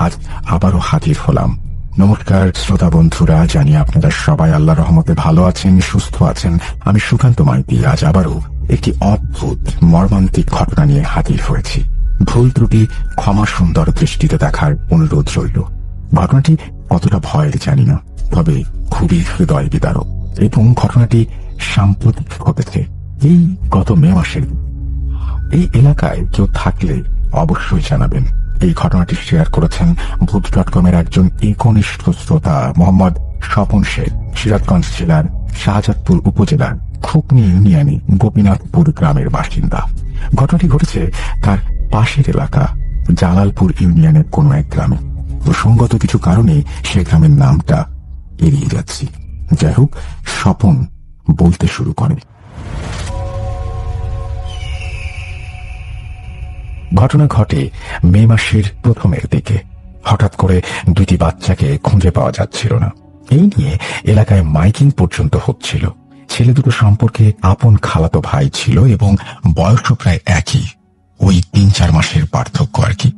আজ আবারও হাজির হলাম। নমস্কার শ্রোতা বন্ধুরা, জানি আপনারা সবাই আল্লাহর রহমতে ভালো আছেন, সুস্থ আছেন। আমি সুকান্ত মাইতি আজ আবারও একটি অদ্ভুত মর্মান্তিক ঘটনা নিয়ে হাজির হয়েছি। ভুল ত্রুটি ক্ষমা সুন্দর দৃষ্টিতে দেখার অনুরোধ রইল। ঘটনাটি কতটা ভয়ের জানি না, তবে খুবই হৃদয় বিদারক এবং ঘটনাটি সাম্প্রতিক ঘটেছে, এই গত মে মাসের। এই এলাকায় কেউ থাকলে অবশ্যই জানাবেন। এই ঘটনাটি শেয়ার করেছেন ভূত.কমের একজন একনিষ্ঠ শ্রোতা মোহাম্মদ স্বপন শেখ, সিরাজগঞ্জ জেলার শাহজাদপুর উপজেলার খুকনি ইউনিয়নে গোপীনাথপুর গ্রামের বাসিন্দা। ঘটনাটি ঘটেছে তার পাশের এলাকা জালালপুর ইউনিয়নের কোনো এক গ্রামে। প্রসঙ্গত কিছু কারণে সে গ্রামের নামটা এড়িয়ে যাচ্ছি। যাই হোক, স্বপন বলতে শুরু করে। ঘটনা ঘটে মে মাসের প্রথমের দিকে। হঠাৎ করে দুটি বাচ্চাকে খুঁজে পাওয়া যাচ্ছিল না। এই নিয়ে এলাকায় মাইকিং পর্যন্ত হচ্ছিল। ছেলে দুটো সম্পর্কে আপন খালাতো ভাই ছিল এবং বয়সও প্রায় একই, ওই 3-4 মাসের পার্থক্য আর কি।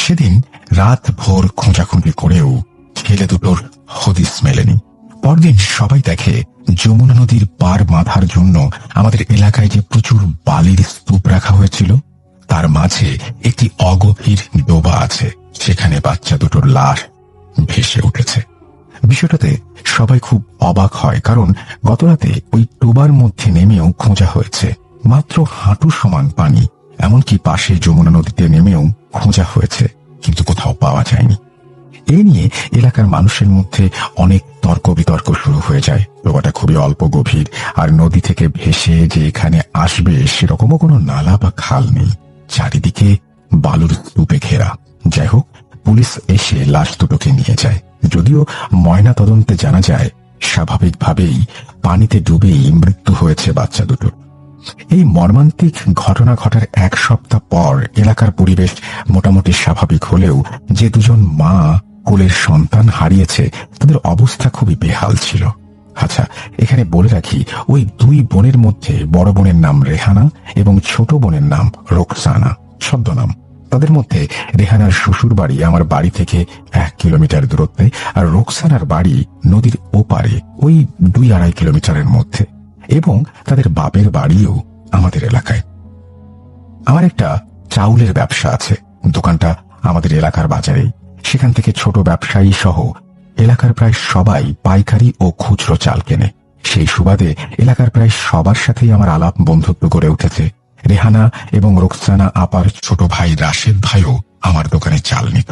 সেদিন রাত ভোর খোঁজাখুঁজি করেও ছেলে দুটোর হদিস মেলেনি। পরদিন সবাই দেখে যমুনা নদীর পার বাঁধার জন্য আমাদের এলাকায় যে প্রচুর বালির স্তূপ রাখা হয়েছিল, তার মাঝে একটি অগভীর ডোবা আছে, সেখানে বাচ্চা দুটোর লাশ ভেসে উঠেছে। বিষয়টাতে সবাই খুব অবাক হয়, কারণ গতরাতে ওই ডোবার মধ্যে নেমেও খোঁজা হয়েছে। মাত্র হাঁটু সমান পানি, এমনকি পাশে যমুনা নদীতে নেমেও খোঁজা হয়েছে, কিন্তু কোথাও পাওয়া যায়নি। এই নিয়ে এলাকার মানুষের মধ্যে অনেক তর্ক বিতর্ক শুরু হয়ে যায়। ডোবাটা খুবই অল্প গভীর, আর নদী থেকে ভেসে যে এখানে আসবে সেরকমও কোনো নালা বা খাল নেই। চারিদিকে বালুর স্তূপে ঘেরা। যাই হোক, পুলিশ এসে লাশ দুটোকে নিয়ে যায়। যদিও ময়না তদন্তে জানা যায় স্বাভাবিকভাবেই পানিতে ডুবেই মৃত্যু হয়েছে বাচ্চা দুটোর। এই মর্মান্তিক ঘটনা ঘটার 1 সপ্তাহ পর এলাকার পরিবেশ মোটামুটি স্বাভাবিক হলেও যে দুজন মা কোলের সন্তান হারিয়েছে তাদের অবস্থা খুবই বেহাল ছিল। আচ্ছা, এখানে বলে রাখি, ওই 2 বোনের মধ্যে বড় বোনের নাম রেহানা এবং ছোট বোনের নাম রোকসানা, ছদ্মনাম। তাদের মধ্যে রেহানার শ্বশুর বাড়ি আমার বাড়ি থেকে 1 কিলোমিটার দূরত্বে, আর রোকসানার বাড়ি নদীর ওপারে ওই 2-2.5 কিলোমিটারের মধ্যে, এবং তাদের বাপের বাড়িও আমাদের এলাকায়। আমার একটা চাউলের ব্যবসা আছে, দোকানটা আমাদের এলাকার বাজারেই। সেখান থেকে ছোট ব্যবসায়ী সহ এলাকার প্রায় সবাই পাইকারি ও খুচরো চাল কেনে। সেই সুবাদে এলাকার প্রায় সবার সাথেই আমার আলাপ বন্ধুত্ব গড়ে উঠেছে। রেহানা এবং রোকসানা আপার ছোট ভাই রাশেদ ভাইও আমার দোকানে চাল নিত।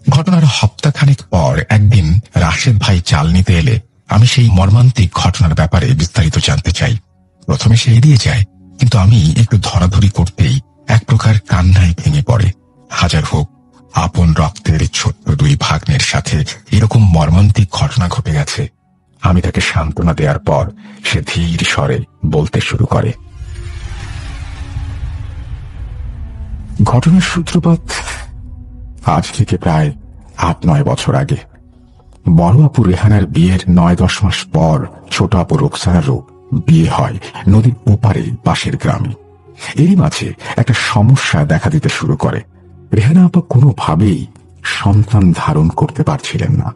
ঘটনার সপ্তাহখানেক পর একদিন রাশেদ ভাই চাল নিতে এলে আমি সেই মর্মান্তিক ঘটনার ব্যাপারে বিস্তারিত জানতে চাই। প্রথমে সে এড়িয়ে যায়, কিন্তু আমি একটু ধরাধরি করতেই এক প্রকার কান্নায় ভেঙে পড়ে। হাজার হোক, আপন রক্তের ছোট্ট 2 ভাগ্নের সাথে এরকম মর্মান্তিক ঘটনা ঘটে গেছে। আমি তাকে সান্ত্বনা দেওয়ার পর সে ধীর স্বরে বলতে শুরু করে। ঘটনার সূত্রপাত আজ থেকে প্রায় 8-9 বছর আগে। বড় আপু রেহানার বিয়ের 9-10 মাস পর ছোট আপু রোকসানারও বিয়ে হয় নদীর ওপারে পাশের গ্রামে। এরই মাঝে একটা সমস্যা দেখা দিতে শুরু করে। রেহানা আপা কোনোভাবেই সন্তান ধারণ করতে পারছিলেন না।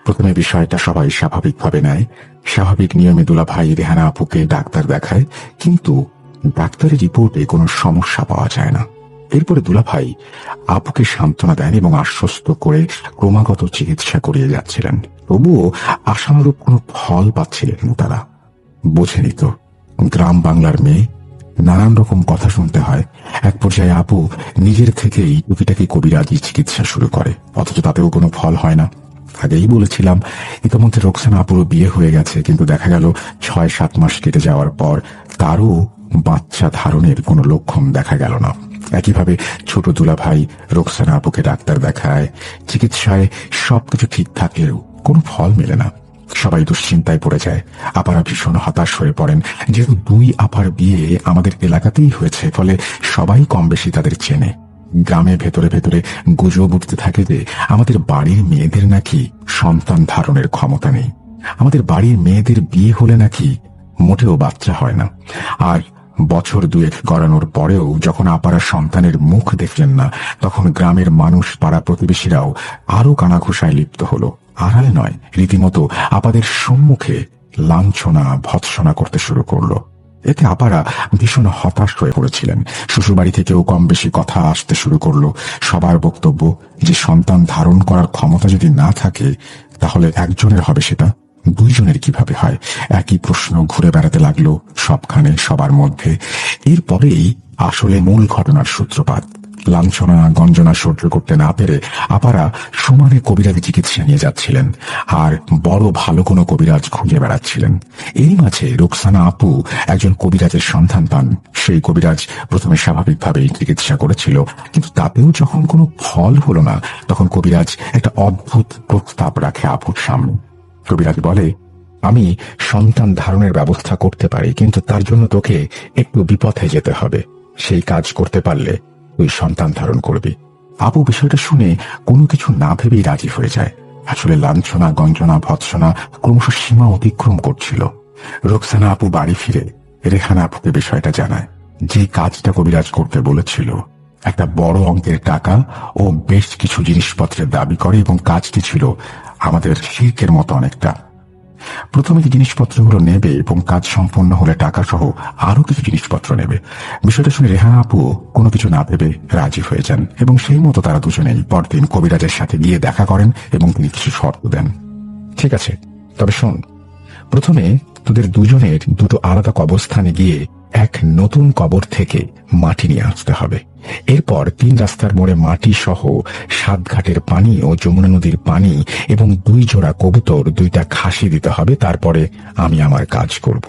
প্রথমে বিষয়টা সবাই স্বাভাবিকভাবে নেয়। স্বাভাবিক নিয়মে দুলাভাই রেহানা আপুকে ডাক্তার দেখায়, কিন্তু ডাক্তারের রিপোর্টে কোনো সমস্যা পাওয়া যায় না। এরপরে দুলাভাই আপুকে সান্ত্বনা দেন এবং আশ্বস্ত করে ক্রমাগত চিকিৎসা করিয়ে যাচ্ছিলেন। তবুও আশানুরূপ কোনো ফল পাচ্ছিলেন না তারা। বোঝেনি তো, গ্রাম বাংলার মেয়ে, নানান রকম কথা শুনতে হয়। এক পর্যায়ে আপু নিজের থেকেই টুকিটাকি কবিরাজি চিকিৎসা শুরু করে, অথচ তাতেও কোনো ফল হয় না। আগেই বলেছিলাম, ইতিমধ্যে রোকসানা আপুরও বিয়ে হয়ে গেছে, কিন্তু দেখা গেল 6-7 মাস কেটে যাওয়ার পর তারও বাচ্চা ধারণের কোনো লক্ষণ দেখা গেল না। একইভাবে ছোট দুলাভাই রোকসানা আপুকে ডাক্তার দেখায়, চিকিৎসায় সবকিছু ঠিক থাকলেও কোনো ফল মেলে না। সবাই দুশ্চিন্তায় পড়ে যায়। আপারা ভীষণ হতাশ হয়ে পড়েন, যেহেতু 2 আপার বিয়ে আমাদের এলাকাতেই হয়েছে, ফলে সবাই কম বেশি তাদের চেনে। গ্রামে ভেতরে ভেতরে গুজব উঠতে থাকে যে আমাদের বাড়ির মেয়েদের নাকি সন্তান ধারণের ক্ষমতা নেই। আমাদের বাড়ির মেয়েদের বিয়ে হলে নাকি মোটেও বাচ্চা হয় না, আর বছর দুয়েক গড়ানোর পরেও যখন আপারা সন্তানের মুখ দেখলেন না, তখন গ্রামের মানুষ, পাড়া প্রতিবেশীরাও আরো কানাঘুষায় লিপ্ত হলো। আড়ালে নয়, রীতিমতো আপাদের সম্মুখে লাঞ্ছনা ভৎসনা করতে শুরু করলো। এতে আপারা ভীষণ হতাশ হয়ে পড়েছিলেন। শ্বশুরবাড়ি থেকেও কম বেশি কথা আসতে শুরু করলো। সবার বক্তব্য যে সন্তান ধারণ করার ক্ষমতা যদি না থাকে তাহলে একজনের হবে সেটা, দুইজনের কিভাবে হয়? একই প্রশ্ন ঘুরে বেড়াতে লাগলো সবখানে, সবার মধ্যে। এরপরেই আসলে মূল ঘটনার সূত্রপাত। লাঞ্ছনা গঞ্জনা সহ্য করতে না পেরে আপারা সমানে কবিরাজি চিকিৎসা নিয়ে যাচ্ছিলেন, আর বড় ভালো কোনো কবিরাজ খুঁজে বেড়াচ্ছিলেন। এরই মাঝে রোকসানা আপু একজন কবিরাজের সন্ধান পান। সেই কবিরাজ প্রথমে স্বাভাবিকভাবেই চিকিৎসা করেছিল, কিন্তু তাতেও যখন কোনো ফল হলো না, তখন কবিরাজ একটা অদ্ভুত প্রস্তাব রাখে আপুর সামনে। কবিরাজ বলে, আমি সন্তান ধারণের ব্যবস্থা করতে পারি, কিন্তু তার জন্য তোকে একটু বিপথে যেতে হবে। সেই কাজ করতে পারলে তুই সন্তান ধারণ করবি। আপু বিষয়টা শুনে কোনো কিছু না ভেবেই রাজি হয়ে যায়। আসলে লাঞ্ছনা গঞ্জনা ভৎসনা ক্রমশ সীমা অতিক্রম করছিল। রোকসানা আপু বাড়ি ফিরে রেহানা আপুকে বিষয়টা জানায়। যে কাজটা কবিরাজ করতে বলেছিল, একটা বড় অঙ্কের টাকা ও বেশ কিছু জিনিসপত্রের দাবি করে, এবং কাজটি ছিল আমাদের শিরকের মতো অনেকটা। প্রথমে যে জিনিসপত্রগুলো নেবে এবং কাজ সম্পন্ন হলে টাকা সহ আরো কিছু জিনিসপত্র নেবে। বিষয়টা শুনে রেহানা আপু কোনো কিছু না ভেবে রাজি হয়ে যান, এবং সেই মতো তারা দুজনেই পরদিন কবিরাজের সাথে গিয়ে দেখা করেন এবং তিনি কিছু শর্ত দেন। ঠিক আছে, তবে শোন, প্রথমে তোদের দুজনের দুটো আলাদা কবরস্থানে গিয়ে এক নতুন কবর থেকে মাটি নিয়ে আসতে হবে। এরপর 3 রাস্তার মোড়ে মাটি সহ 7 ঘাটের পানি ও যমুনা নদীর পানি এবং 2 জোড়া কবুতর, 2টা খাসি দিতে হবে। তারপরে আমি আমার কাজ করব।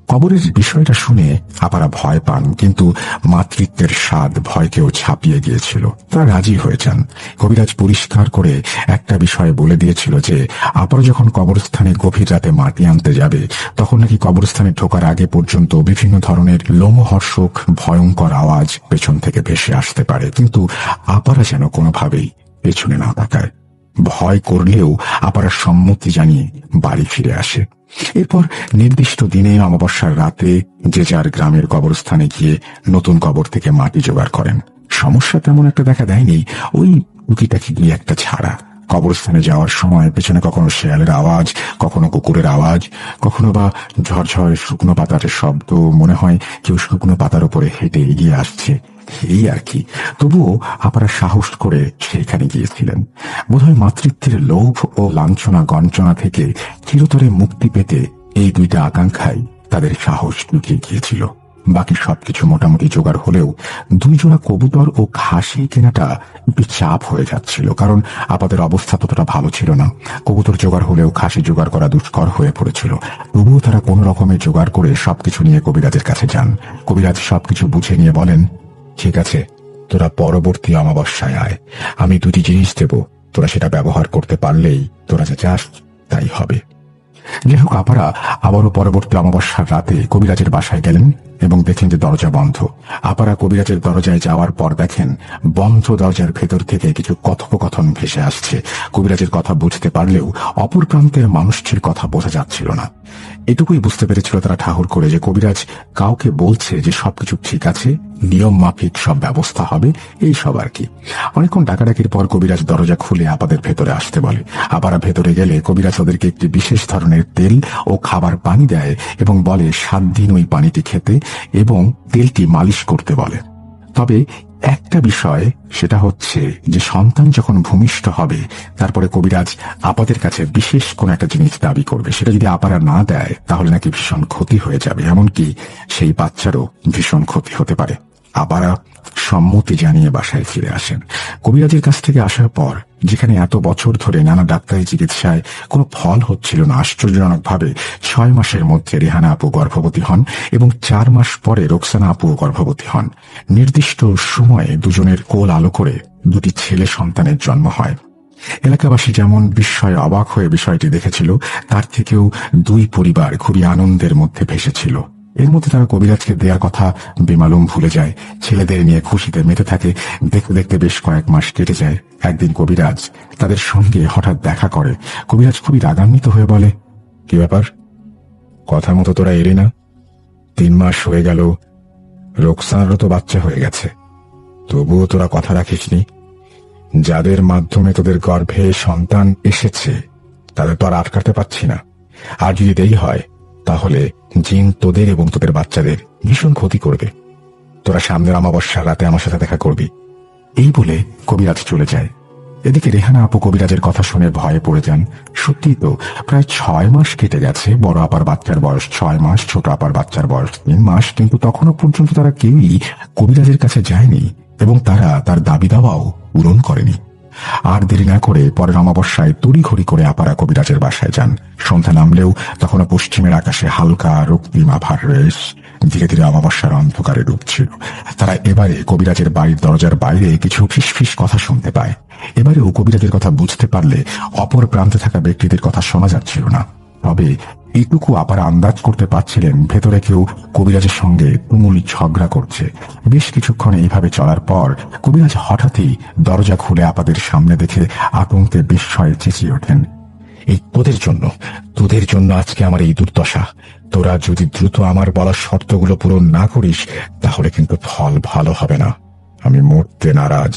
কবরের বিষয়টা শুনে আপারা ভয় পান, কিন্তু মাতৃত্বের স্বাদ ভয়কেও ছাপিয়ে গিয়েছিল। তারা রাজি হয়ে যান। কবিরাজ পরিষ্কার করে একটা বিষয় বলে দিয়েছিল যে আপারা যখন কবরস্থানে গভীর রাতে মাটি আনতে যাবে, তখন নাকি কবরস্থানে ঢোকার আগে পর্যন্ত বিভিন্ন ধরনের লোমহর্ষক ভয়ঙ্কর আওয়াজ পেছন থেকে ভেসে আসতে পারে, কিন্তু আপারা যেন কোনোভাবেই পেছনে না তাকায়। ভয় করলেও আপারা সম্মতি জানিয়ে বাড়ি ফিরে আসে। এরপর নির্দিষ্ট দিনে অমাবস্যার রাতে যে যার গ্রামের কবরস্থানে গিয়ে নতুন কবর থেকে মাটি জোগাড় করেন। সমস্যা তেমন একটা দেখা দেয়নি, ওই টুকিটাকি দুই একটা ছাড়া। কবরস্থানে যাওয়ার সময় পেছনে কখনো শেয়ালের আওয়াজ, কখনো কুকুরের আওয়াজ, কখনো বা ঝরঝর শুকনো পাতার শব্দ, মনে হয় কেউ শুকনো পাতার উপরে হেঁটে এগিয়ে আসছে, এই আর কি। তবুও আপারা সাহস করে সেখানে গিয়েছিলেন। বোধহয় মাতৃত্বের লোভ ও লাঞ্ছনা গঞ্জনা থেকে চিরতরে মুক্তি পেতে এই 2টা আকাঙ্ক্ষাই তাদের সাহস লুকিয়ে গিয়েছিল। বাকি সবকিছু মোটামুটি জোগাড় হলেও 2 জোড়া কবুতর ও খাসি কেনাটা একটু চাপ হয়ে যাচ্ছিল, কারণ আপাদের অবস্থা ততটা ভালো ছিল না। কবুতর জোগাড় হলেও খাসি জোগাড় করা দুষ্কর হয়ে পড়েছিল। তবুও তারা কোনো রকমে জোগাড় করে সবকিছু নিয়ে কবিরাজের কাছে যান। কবিরাজ সবকিছু বুঝে নিয়ে বলেন, ঠিক আছে, তোরা পরবর্তী অমাবস্যায় আয়, আমি 2টি জিনিস দেব, তোরা সেটা ব্যবহার করতে পারলেই তোরা যা চাস তাই হবে। যাই হোক, আপারা আবারও পরবর্তী অমাবস্যার রাতে কবিরাজের বাসায় গেলেন এবং দেখলেন যে দরজা বন্ধ। আপারা কবিরাজের দরজায় যাওয়ার পর দেখেন বন্ধ দরজার ভেতর থেকে কিছু কথোপকথন ভেসে আসছে। কবিরাজের কথা বুঝতে পারলেও অপর প্রান্তের মানুষটির কথা বোঝা যাচ্ছিল না। এটুকুই বুঝতে পেরেছিল তারা ঠাহর করে যে কবিরাজ কাউকে বলছে যে সবকিছু ঠিক আছে, নিয়ম মাফিক সব ব্যবস্থা হবে, এই সব আর কি। অনেকক্ষণ ডাকাডাকির পর কবিরাজ দরজা খুলে আপাদের ভেতরে আসতে বলে। আপারা ভেতরে গেলে কবিরাজ ওদেরকে একটি বিশেষ ধরনের তেল ও খাবার পানি দেয় এবং বলে 7 দিন ওই পানিটি খেতে এবং তেলটি মালিশ করতে বলে। তবে একটা বিষয়, সেটা হচ্ছে যে সন্তান যখন ভূমিষ্ঠ হবে তারপরে কবিরাজ আপাদের কাছে বিশেষ কোন একটা জিনিস দাবি করবে। সেটা যদি আপারা না দেয় তাহলে নাকি ভীষণ ক্ষতি হয়ে যাবে, এমনকি সেই বাচ্চারও ভীষণ ক্ষতি হতে পারে। আপারা সম্মতি জানিয়ে বাসায় ফিরে আসেন। কবিরাজের কাছ থেকে আসার পর যেখানে এত বছর ধরে নানা ডাক্তারি চিকিৎসায় কোনো ফল হচ্ছিল না, আশ্চর্যজনকভাবে 6 মাসের মধ্যে রেহানা আপু গর্ভবতী হন এবং 4 মাস পরে রোকসানা আপুও গর্ভবতী হন। নির্দিষ্ট সময়ে দুজনের কোল আলো করে 2টি ছেলে সন্তানের জন্ম হয়। এলাকাবাসী যেমন বিস্ময়ে অবাক হয়ে বিষয়টি দেখেছিল, তার থেকেও 2 পরিবার খুবই আনন্দের মধ্যে ভেসেছিল। এর মধ্যে তারা কবিরাজকে দেওয়ার কথা বেমালুম ভুলে যায়। ছেলেদের নিয়ে খুশিতে মেতে থাকে। দেখতে দেখতে বেশ কয়েক মাস কেটে যায়। একদিন কবিরাজ তাদের সঙ্গে হঠাৎ দেখা করে। কবিরাজ খুবই রাগান্বিত হয়ে বলে, কি ব্যাপার, কথা মতো তোরা এলি না? 3 মাস হয়ে গেল, রোকসানারও তো বাচ্চা হয়ে গেছে, তবুও তোরা কথা রাখিসনি। যাদের মাধ্যমে তোদের গর্ভে সন্তান এসেছে তাদের তো আর আটকাতে পারছি না। আর যদি দেরি হয় তাহলে জিন তোদের এবং তোদের বাচ্চাদের ভীষণ ক্ষতি করবে। তোরা সামনের অমাবস্যার রাতে আমার সাথে দেখা করবি। এই বলে কবিরাজ চলে যায়। এদিকে রেহানা আপু কবিরাজের কথা শুনে ভয়ে পড়ে যান। সত্যি তো, প্রায় 6 মাস কেটে গেছে। বড় আপার বাচ্চার বয়স 6 মাস, ছোট আপার বাচ্চার বয়স 3 মাস, কিন্তু তখনও পর্যন্ত তারা কেউই কবিরাজের কাছে যায়নি এবং তারা তার দাবি দাওয়াও পূরণ করেনি। আর দেরি না করে পরের অমাবস্যায় তড়িঘড়ি করে আপারা কবিরাজের বাসায় যান। সন্ধ্যা নামলেও তখনও পশ্চিমের আকাশে হালকা রক্তিম আভার রেশ ধীরে ধীরে অমাবস্যার অন্ধকারে ডুবছিল। তারা এবারে কবিরাজের বাড়ির দরজার বাইরে কিছু ফিসফিস কথা শুনতে পায়। এবারেও কবিরাজের কথা বুঝতে পারলে অপর প্রান্তে থাকা ব্যক্তিদের কথা শোনা যাচ্ছিল না। তবে এইটুকু আপারা আন্দাজ করতে পারছিলেন ভেতরে কেউ কবিরাজের সঙ্গে তুমুল ঝগড়া করছে। বেশ কিছুক্ষণ এইভাবে চলার পর কবিরাজ হঠাৎই দরজা খুলে আপাদের সামনে দেখে আতঙ্কে বিস্ময়ে চেঁচিয়ে ওঠেন, এই তোদের জন্য আজকে আমার এই দুর্দশা। তোরা যদি দ্রুত আমার বলা শর্তগুলো পূরণ না করিস তাহলে কিন্তু ফল ভালো হবে না। আমি মরতে নারাজ।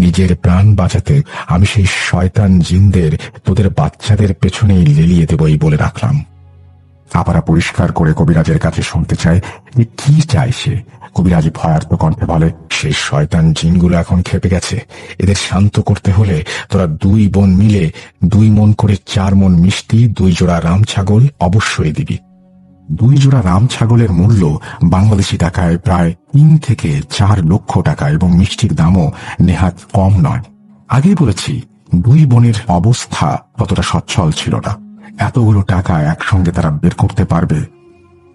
নিজের প্রাণ বাঁচাতে আমি সেই শয়তান জিনদের তোদের বাচ্চাদের পেছনেই লেলিয়ে দেবই বলে রাখলাম। আপারা পরিষ্কার করে কবিরাজের কাছে শুনতে চায় যে কি চায় সে। কবিরাজ ভয়ার্ত কণ্ঠে বলে, সেই শয়তান জিনগুলো এখন খেপে গেছে। এদের শান্ত করতে হলে তোরা 2 বোন মিলে 2 মণ করে 4 মণ মিষ্টি, 2 জোড়া রাম ছাগল অবশ্যই দিবি। 2 জোড়া রাম ছাগলের মূল্য বাংলাদেশি টাকায় প্রায় 3 থেকে 4 লক্ষ টাকা এবং মিষ্টির দামও নেহাত কম নয়। আগেই বলেছি 2 বোনের অবস্থা ততটা সচ্ছল ছিল না। এতগুলো টাকা একসঙ্গে তারা বের করতে পারবে?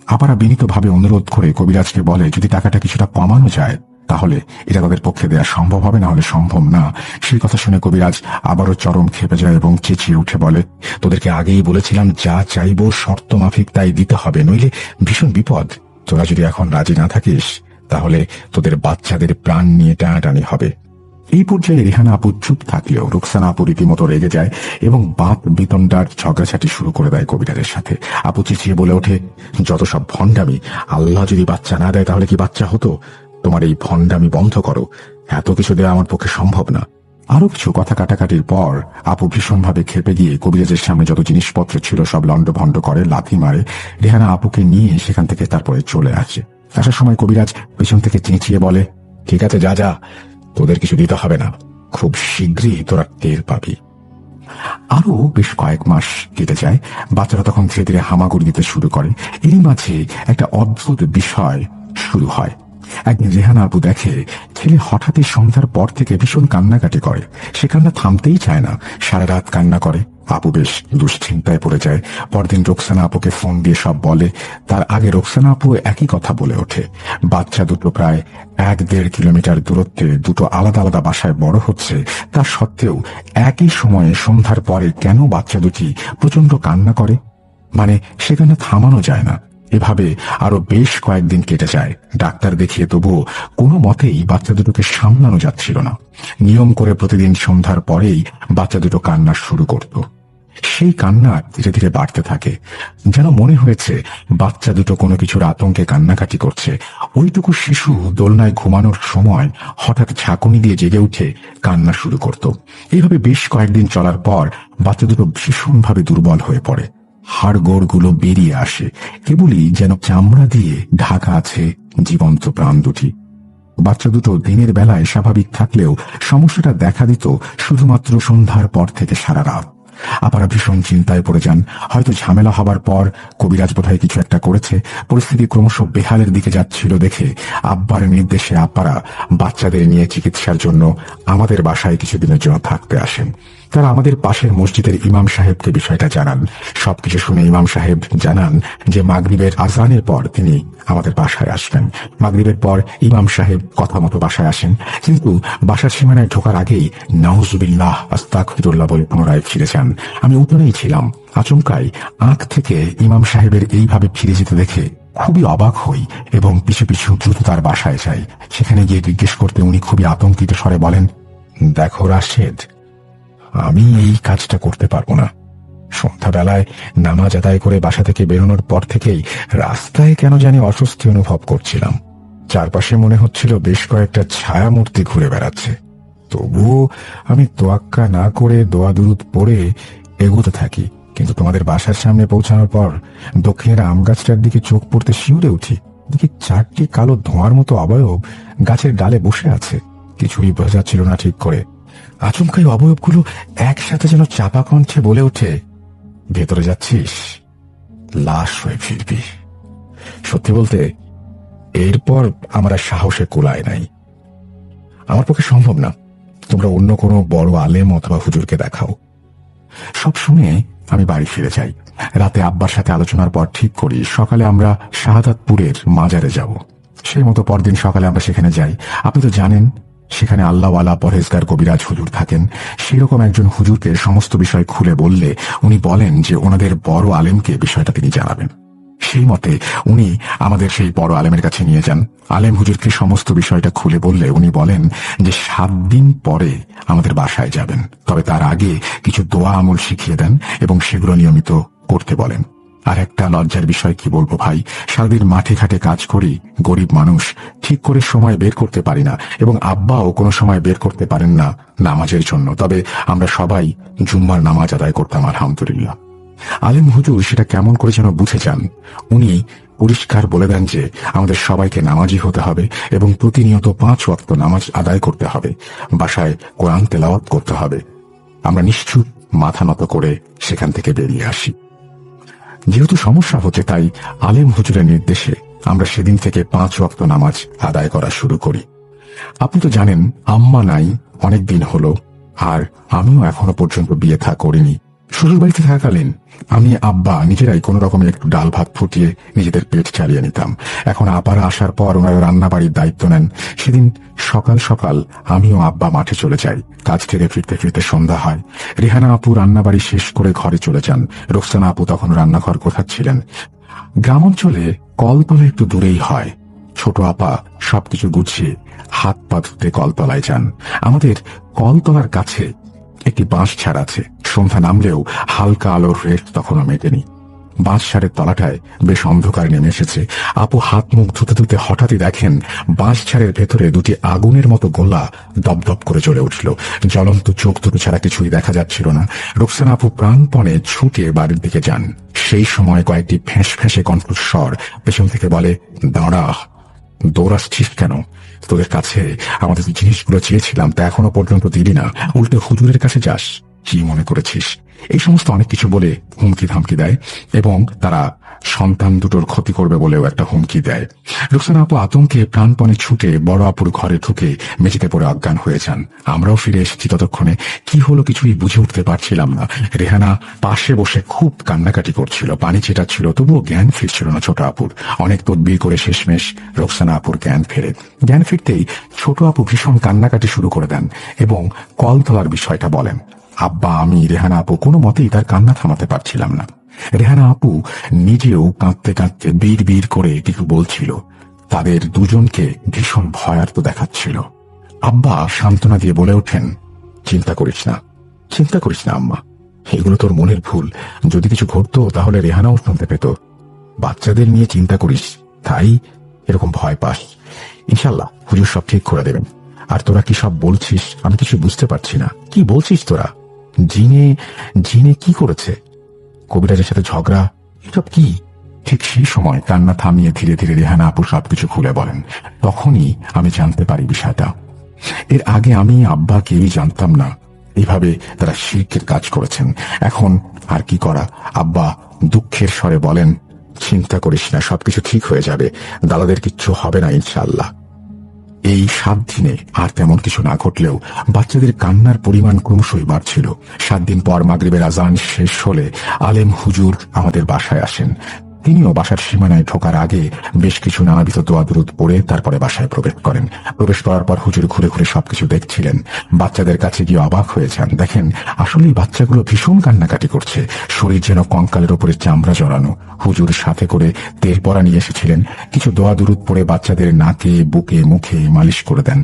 আপারা বিনীতভাবে অনুরোধ করে কবিরাজকে বলে, যদি টাকাটা কিছুটা কমানো যায় তাহলে এটা তাদের পক্ষে দেয়া সম্ভব হবে, না হলে সম্ভব না। সেই কথা শুনে কবিরাজ আবারও চরম খেপে যায় এবং চেঁচিয়ে উঠে বলে, তোদেরকে আগেই বলেছিলাম যা চাইবো শর্ত মাফিক তাই দিতে হবে, নইলে ভীষণ বিপদ। তোরা যদি এখন রাজি না থাকিস তাহলে তোদের বাচ্চাদের প্রাণ নিয়ে টানাটানি হবে। এই পর্যায়ে রেহানা আপু চুপ থাকলেও রোকসানা আপু রীতিমতো রেগে যায় এবং বাত বিতণ্ডার ঝগড়াঝাটি শুরু করে দেয় কবিরাজের সাথে। আপু চেঁচিয়ে বলে ওঠে, যত সব ভণ্ডামি! আল্লাহ যদি বাচ্চা না দেয় তাহলে কি বাচ্চা হতো? তোমার এই ভণ্ডামি বন্ধ করো। এত কিছু দেওয়া আমার পক্ষে সম্ভব না। আরো কিছু কথা কাটাকাটির পর আপু ভীষণভাবে খেপে গিয়ে কবিরাজের সামনে যত জিনিসপত্র ছিল সব লন্ডভন্ড করে, লাথি মারে। রেহানা আপুকে নিয়ে সেখান থেকে তারপরে চলে আসে। আসার সময় কবিরাজ পেছন থেকে চেঁচিয়ে বলে, ঠিক আছে, যা যা, তোদের কিছু দিতে হবে না, খুব শীঘ্রই তোরা টের পাবি। আরো বেশ কয়েক মাস কেটে যায়। বাচ্চারা তখন ধীরে ধীরে হামাগুড়ি দিতে শুরু করে। এরই মাঝে একটা অদ্ভুত বিষয় শুরু হয়। একদিন রেহানা আপু দেখে ছেলে হঠাৎই সন্ধ্যার পর থেকে ভীষণ কান্নাকাটি করে। সে কান্না থামতেই চায় না, সারা রাত কান্না করে। আপু বেশ দুশ্চিন্তায় পড়ে যায়। পরদিন রোকসানা আপুকে ফোন দিয়ে সব বলে। তার আগে রোকসানা আপু একই কথা বলে ওঠে, বাচ্চা দুটো প্রায় 1-1.5 কিলোমিটার দূরত্বে দুটো আলাদা আলাদা বাসায় বড় হচ্ছে, তা সত্ত্বেও একই সময়ে সন্ধ্যার পরে কেন বাচ্চা দুটি প্রচন্ড কান্না করে, মানে সে কান্না থামানো যায় না। এভাবে আরো বেশ কয়েকদিন কেটে যায়। ডাক্তার দেখিয়ে তবুও কোনো মতেই বাচ্চা দুটোকে সামলানো যাচ্ছিল না। নিয়ম করে প্রতিদিন সন্ধ্যার পরেই বাচ্চা দুটো কান্না শুরু করত। সেই কান্না ধীরে ধীরে বাড়তে থাকে, যেন মনে হয়েছে বাচ্চা দুটো কোনো কিছুর আতঙ্কে কান্নাকাটি করছে। ওইটুকু শিশু দোলনায় ঘুমানোর সময় হঠাৎ ঝাঁকুনি দিয়ে জেগে উঠে কান্না শুরু করত। এইভাবে বেশ কয়েকদিন চলার পর বাচ্চা দুটো ভীষণভাবে দুর্বল হয়ে পড়ে। হাড়গোড়গুলো বেরিয়ে আসে, কেবলই যেন চামড়া দিয়ে ঢাকা আছে জীবন্ত প্রাণ দুটি। বাচ্চা দুটো দিনের বেলায় স্বাভাবিক থাকলেও সমস্যাটা দেখা দিত শুধুমাত্র সন্ধ্যার পর থেকে সারা রাত। আপারা ভীষণ চিন্তায় পড়ে যান। হয়তো ঝামেলা হবার পর কবিরাজ বোধহয় কিছু একটা করেছে। পরিস্থিতি ক্রমশ বেহালের দিকে যাচ্ছিল দেখে আব্বার নির্দেশে আপারা বাচ্চাদের নিয়ে চিকিৎসার জন্য আমাদের বাসায় কিছুদিনের জন্য থাকতে আসেন। তারা আমাদের পাশের মসজিদের ইমাম সাহেবকে বিষয়টা জানান। সবকিছু শুনে ইমাম সাহেব জানান যে মাগরিবের আজানের পর তিনি আমাদের বাসায় আসবেন। মাগরিবের পর ইমাম সাহেব কথা মতো বাসায় আসেন, কিন্তু বাসার সীমানায় ঢোকার আগেই নাউজুবিল্লাহ আস্তাগফিরুল্লাহ বলে পুনরায় ফিরে যান। আমি উঠোনেই ছিলাম। আচমকাই আঁখ থেকে ইমাম সাহেবের এইভাবে ফিরে যেতে দেখে খুবই অবাক হই এবং পিছু পিছু দ্রুত তার বাসায় যাই। সেখানে গিয়ে জিজ্ঞেস করতে উনি খুবই আতঙ্কিত স্বরে বলেন, দেখো রাশেদ, আমি এই কাজটা করতে পারবো না। সন্ধ্যাবেলায় নামাজ আদায় করে বাসা থেকে বেরোনোর পর থেকেই রাস্তায় কেন জানি অস্বস্তি অনুভব করছিলাম। চারপাশে মনে হচ্ছিল বেশ কয়েকটা ছায়া মূর্তি ঘুরে বেড়াচ্ছে। তবুও আমি তোয়াক্কা না করে দোয়া দুরুদ পড়ে এগোতে থাকি। কিন্তু তোমাদের বাসার সামনে পৌঁছানোর পর দক্ষিণের আম গাছটার দিকে চোখ পড়তে শিউরে উঠি। দেখি 4টি কালো ধোঁয়ার মতো অবয়ব গাছের ডালে বসে আছে। কিছুই বোঝা যাচ্ছিল না ঠিক করে। আচমকাই অবয়বগুলো একসাথে যেন চাপা কণ্ঠে বলে ওঠে, ভেতরে যাচ্ছিস, লাশ হয়ে ফিরবি। সত্যি বলতে এরপর আমার আর সাহসে কুলায় নাই। আমার পক্ষে সম্ভব না। তোমরা অন্য কোনো বড় আলেম অথবা হুজুরকে দেখাও। সব শুনে আমি বাড়ি ফিরে যাই। রাতে আব্বার সাথে আলোচনার পর ঠিক করি সকালে আমরা শাহাদাতপুরের মাজারে যাব। সেই মতো পরদিন সকালে আমরা সেখানে যাই। আপনি তো জানেন সেখানে আল্লাহওয়ালা পরহেজগার কবিরাজ হুজুর থাকেন। সেরকম একজন হুজুরকে সমস্ত বিষয় খুলে বললে উনি বলেন যে ওনাদের বড় আলেমকে বিষয়টা তিনি জানাবেন। সেই মতে উনি আমাদের সেই বড় আলেমের কাছে নিয়ে যান। আলেম হুজুরকে সমস্ত বিষয়টা খুলে বললে উনি বলেন যে 7 দিন পরে আমাদের বাসায় যাবেন, তবে তার আগে কিছু দোয়া আমল শিখিয়ে দেন এবং সেগুলো নিয়মিত করতে বলেন। আর একটা লজ্জার বিষয় কি বলবো ভাই, সারাদিন মাঠে ঘাটে কাজ করি, গরিব মানুষ, ঠিক করে সময় বের করতে পারি না এবং আব্বাও কোনো সময় বের করতে পারেন না নামাজের জন্য। তবে আমরা সবাই জুম্মার নামাজ আদায় করতাম আলহামদুলিল্লাহ। আলেম হুজুর সেটা কেমন করে যেন বুঝে যান। উনি পরিষ্কার বলে দেন যে আমাদের সবাইকে নামাজি হতে হবে এবং প্রতিনিয়ত 5 ওয়াক্ত নামাজ আদায় করতে হবে, বাসায় কোরআন তেলাওয়াত করতে হবে। আমরা নিশ্চুপ মাথা নত করে সেখান থেকে বেরিয়ে আসি। যেহেতু সমস্যা হচ্ছে তাই আলেম হুজুরের নির্দেশে আমরা সেদিন থেকে 5 ওয়াক্ত নামাজ আদায় করা শুরু করি। আপনি তো জানেন আম্মা নাই অনেক দিন হলো, আর আমিও এখনো পর্যন্ত বিয়ে থা করিনি। শ্বশুর বাড়িতে থাকাকালীন আমি আব্বা নিজেরাই কোন রকমের একটু ডাল ভাত ফুটিয়ে নিজেদের পেট চালিয়ে নিতাম। এখন আপারা আসার পর ওনারা রান্না বাড়ির দায়িত্ব নেন। সেদিন সকাল সকাল আমিও আব্বা মাঠে চলে যাই। কাজ থেকে ফিরতে ফিরতে সন্ধ্যা হয়। রেহানা আপু রান্নাবাড়ি শেষ করে ঘরে চলে যান। রোকসানা আপু তখন রান্নাঘর গোছাচ্ছিলেন। গ্রাম অঞ্চলে কলতলা একটু দূরেই হয়। ছোট আপা সবকিছু গুছিয়ে হাত পা ধুতে কলতলায় যান। আমাদের কলতলার কাছে একটি বাঁশ ছাড় আছে। সন্ধ্যা নামলেও হালকা আলোর রেশ তখনও মেটেনি। বাঁশ ছাড়ের তলাটায় বেশ অন্ধকার নেমে এসেছে। আপু হাত মুখ ধুতে ধুতে হঠাৎই দেখেন বাঁশ ছাড়ের ভেতরে 2টি আগুনের মতো গোলা দপদপ করে জ্বলে উঠল। জ্বলন্ত চোখ দুটো ছাড়া কিছুই দেখা যাচ্ছিল না। রোকসানা আপু প্রাণপণে ছুটে বাড়ির দিকে যান। সেই সময় কয়েকটি ফ্যাঁস ফ্যাঁসে কণ্ঠস্বর পেছন থেকে বলে, দাঁড়া, দৌড়াচ্ছিস কেন? তোদের কাছে আমাদের জিনিসগুলো চেয়েছিলাম তা এখনো পর্যন্ত দিলি না, উল্টে হুজুরের কাছে যাস, কি মনে করেছিস? এই সমস্ত অনেক কিছু বলে হুমকি ধামকি দেয় এবং তারা সন্তান দুটোর ক্ষতি করবে বলেও একটা হুমকি দেয়। রুকসানা আপু আতঙ্কে প্রাণপণে ছুটে বড় আপুর ঘরে ঢুকে মেঝেতে পড়ে অজ্ঞান হয়ে যান। আমরাও ফিরে এসেছি। ততক্ষণে কি হলো কিছুই বুঝে উঠতে পারছিলাম না। রেহানা পাশে বসে খুব কান্নাকাটি করছিল, পানি ছেটাচ্ছিল, তবুও জ্ঞান ফিরছিল না ছোট আপুর। অনেক তদবির করে শেষমেশ রোকসানা আপুর জ্ঞান ফেরে। জ্ঞান ফিরতেই ছোট আপু ভীষণ কান্নাকাটি শুরু করে দেন এবং কলতলার বিষয়টা বলেন। আব্বা, আমি, রেহানা আপু কোনো মতেই তার কান্না থামাতে পারছিলাম না। রেহানা আপু নিজেও কাঁদতে কাঁদতে বীর বীর করে কিছু বলছিল। তাদের দুজনকে ভীষণ ভয়ার্ত দেখাচ্ছিল। আব্বা সান্ত্বনা দিয়ে বলে ওঠেন, চিন্তা করিস না, চিন্তা করিস না আম্মা, এগুলো তোর মনের ভুল। যদি কিছু ঘটতো তাহলে রেহানাও শুনতে পেত। বাচ্চাদের নিয়ে চিন্তা করিস, তাই এরকম ভয় পাস। ইনশাল্লাহ হুজুর সব ঠিক করে দেবেন। আর তোরা কি সব বলছিস আমি কিছু বুঝতে পারছি না। কি বলছিস তোরা? জিনে জিনে কি করেছে? কবিরাজের সাথে ঝগড়া, এসব কি? ঠিক সেই সময় কান্না থামিয়ে ধীরে ধীরে রেহানা আপু সবকিছু খুলে বলেন। তখনই আমি জানতে পারি বিষয়টা। এর আগে আমি আব্বা কেউই জানতাম না এইভাবে তারা শিরকের কাজ করেছেন। এখন আর কি করা? আব্বা দুঃখের স্বরে বলেন, চিন্তা করিস না, সবকিছু ঠিক হয়ে যাবে, দাদাদের কিচ্ছু হবে না ইনশাআল্লাহ। এই 7 দিনে আর তেমন কিছু না ঘটলেও বাচ্চাদের কান্নার পরিমাণ ক্রমশই বাড়ছিল। 7 দিন পর মাগরিবের আজান শেষ হলে আলেম হুজুর আমাদের বাসায় আসেন। তিনিও বাসার সীমানায় ঢোকার আগে বেশ কিছু নানাবিধ দোয়া দুরুদ পড়ে তারপরে বাসায় প্রবেশ করেন। প্রবেশ করার পর হুজুর ঘুরে ঘুরে সবকিছু দেখছিলেন। বাচ্চাদের কাছে গিয়ে অবাক হয়ে যান। দেখেন আসলেই বাচ্চাগুলো ভীষণ কান্নাকাটি করছে, শরীর যেন কঙ্কালের উপরে চামড়া জড়ানো। হুজুর সাথে করে তেল পরা নিয়ে এসেছিলেন। কিছু দোয়া দুরুদ পড়ে বাচ্চাদের নাকে, বুকে, মুখে মালিশ করে দেন।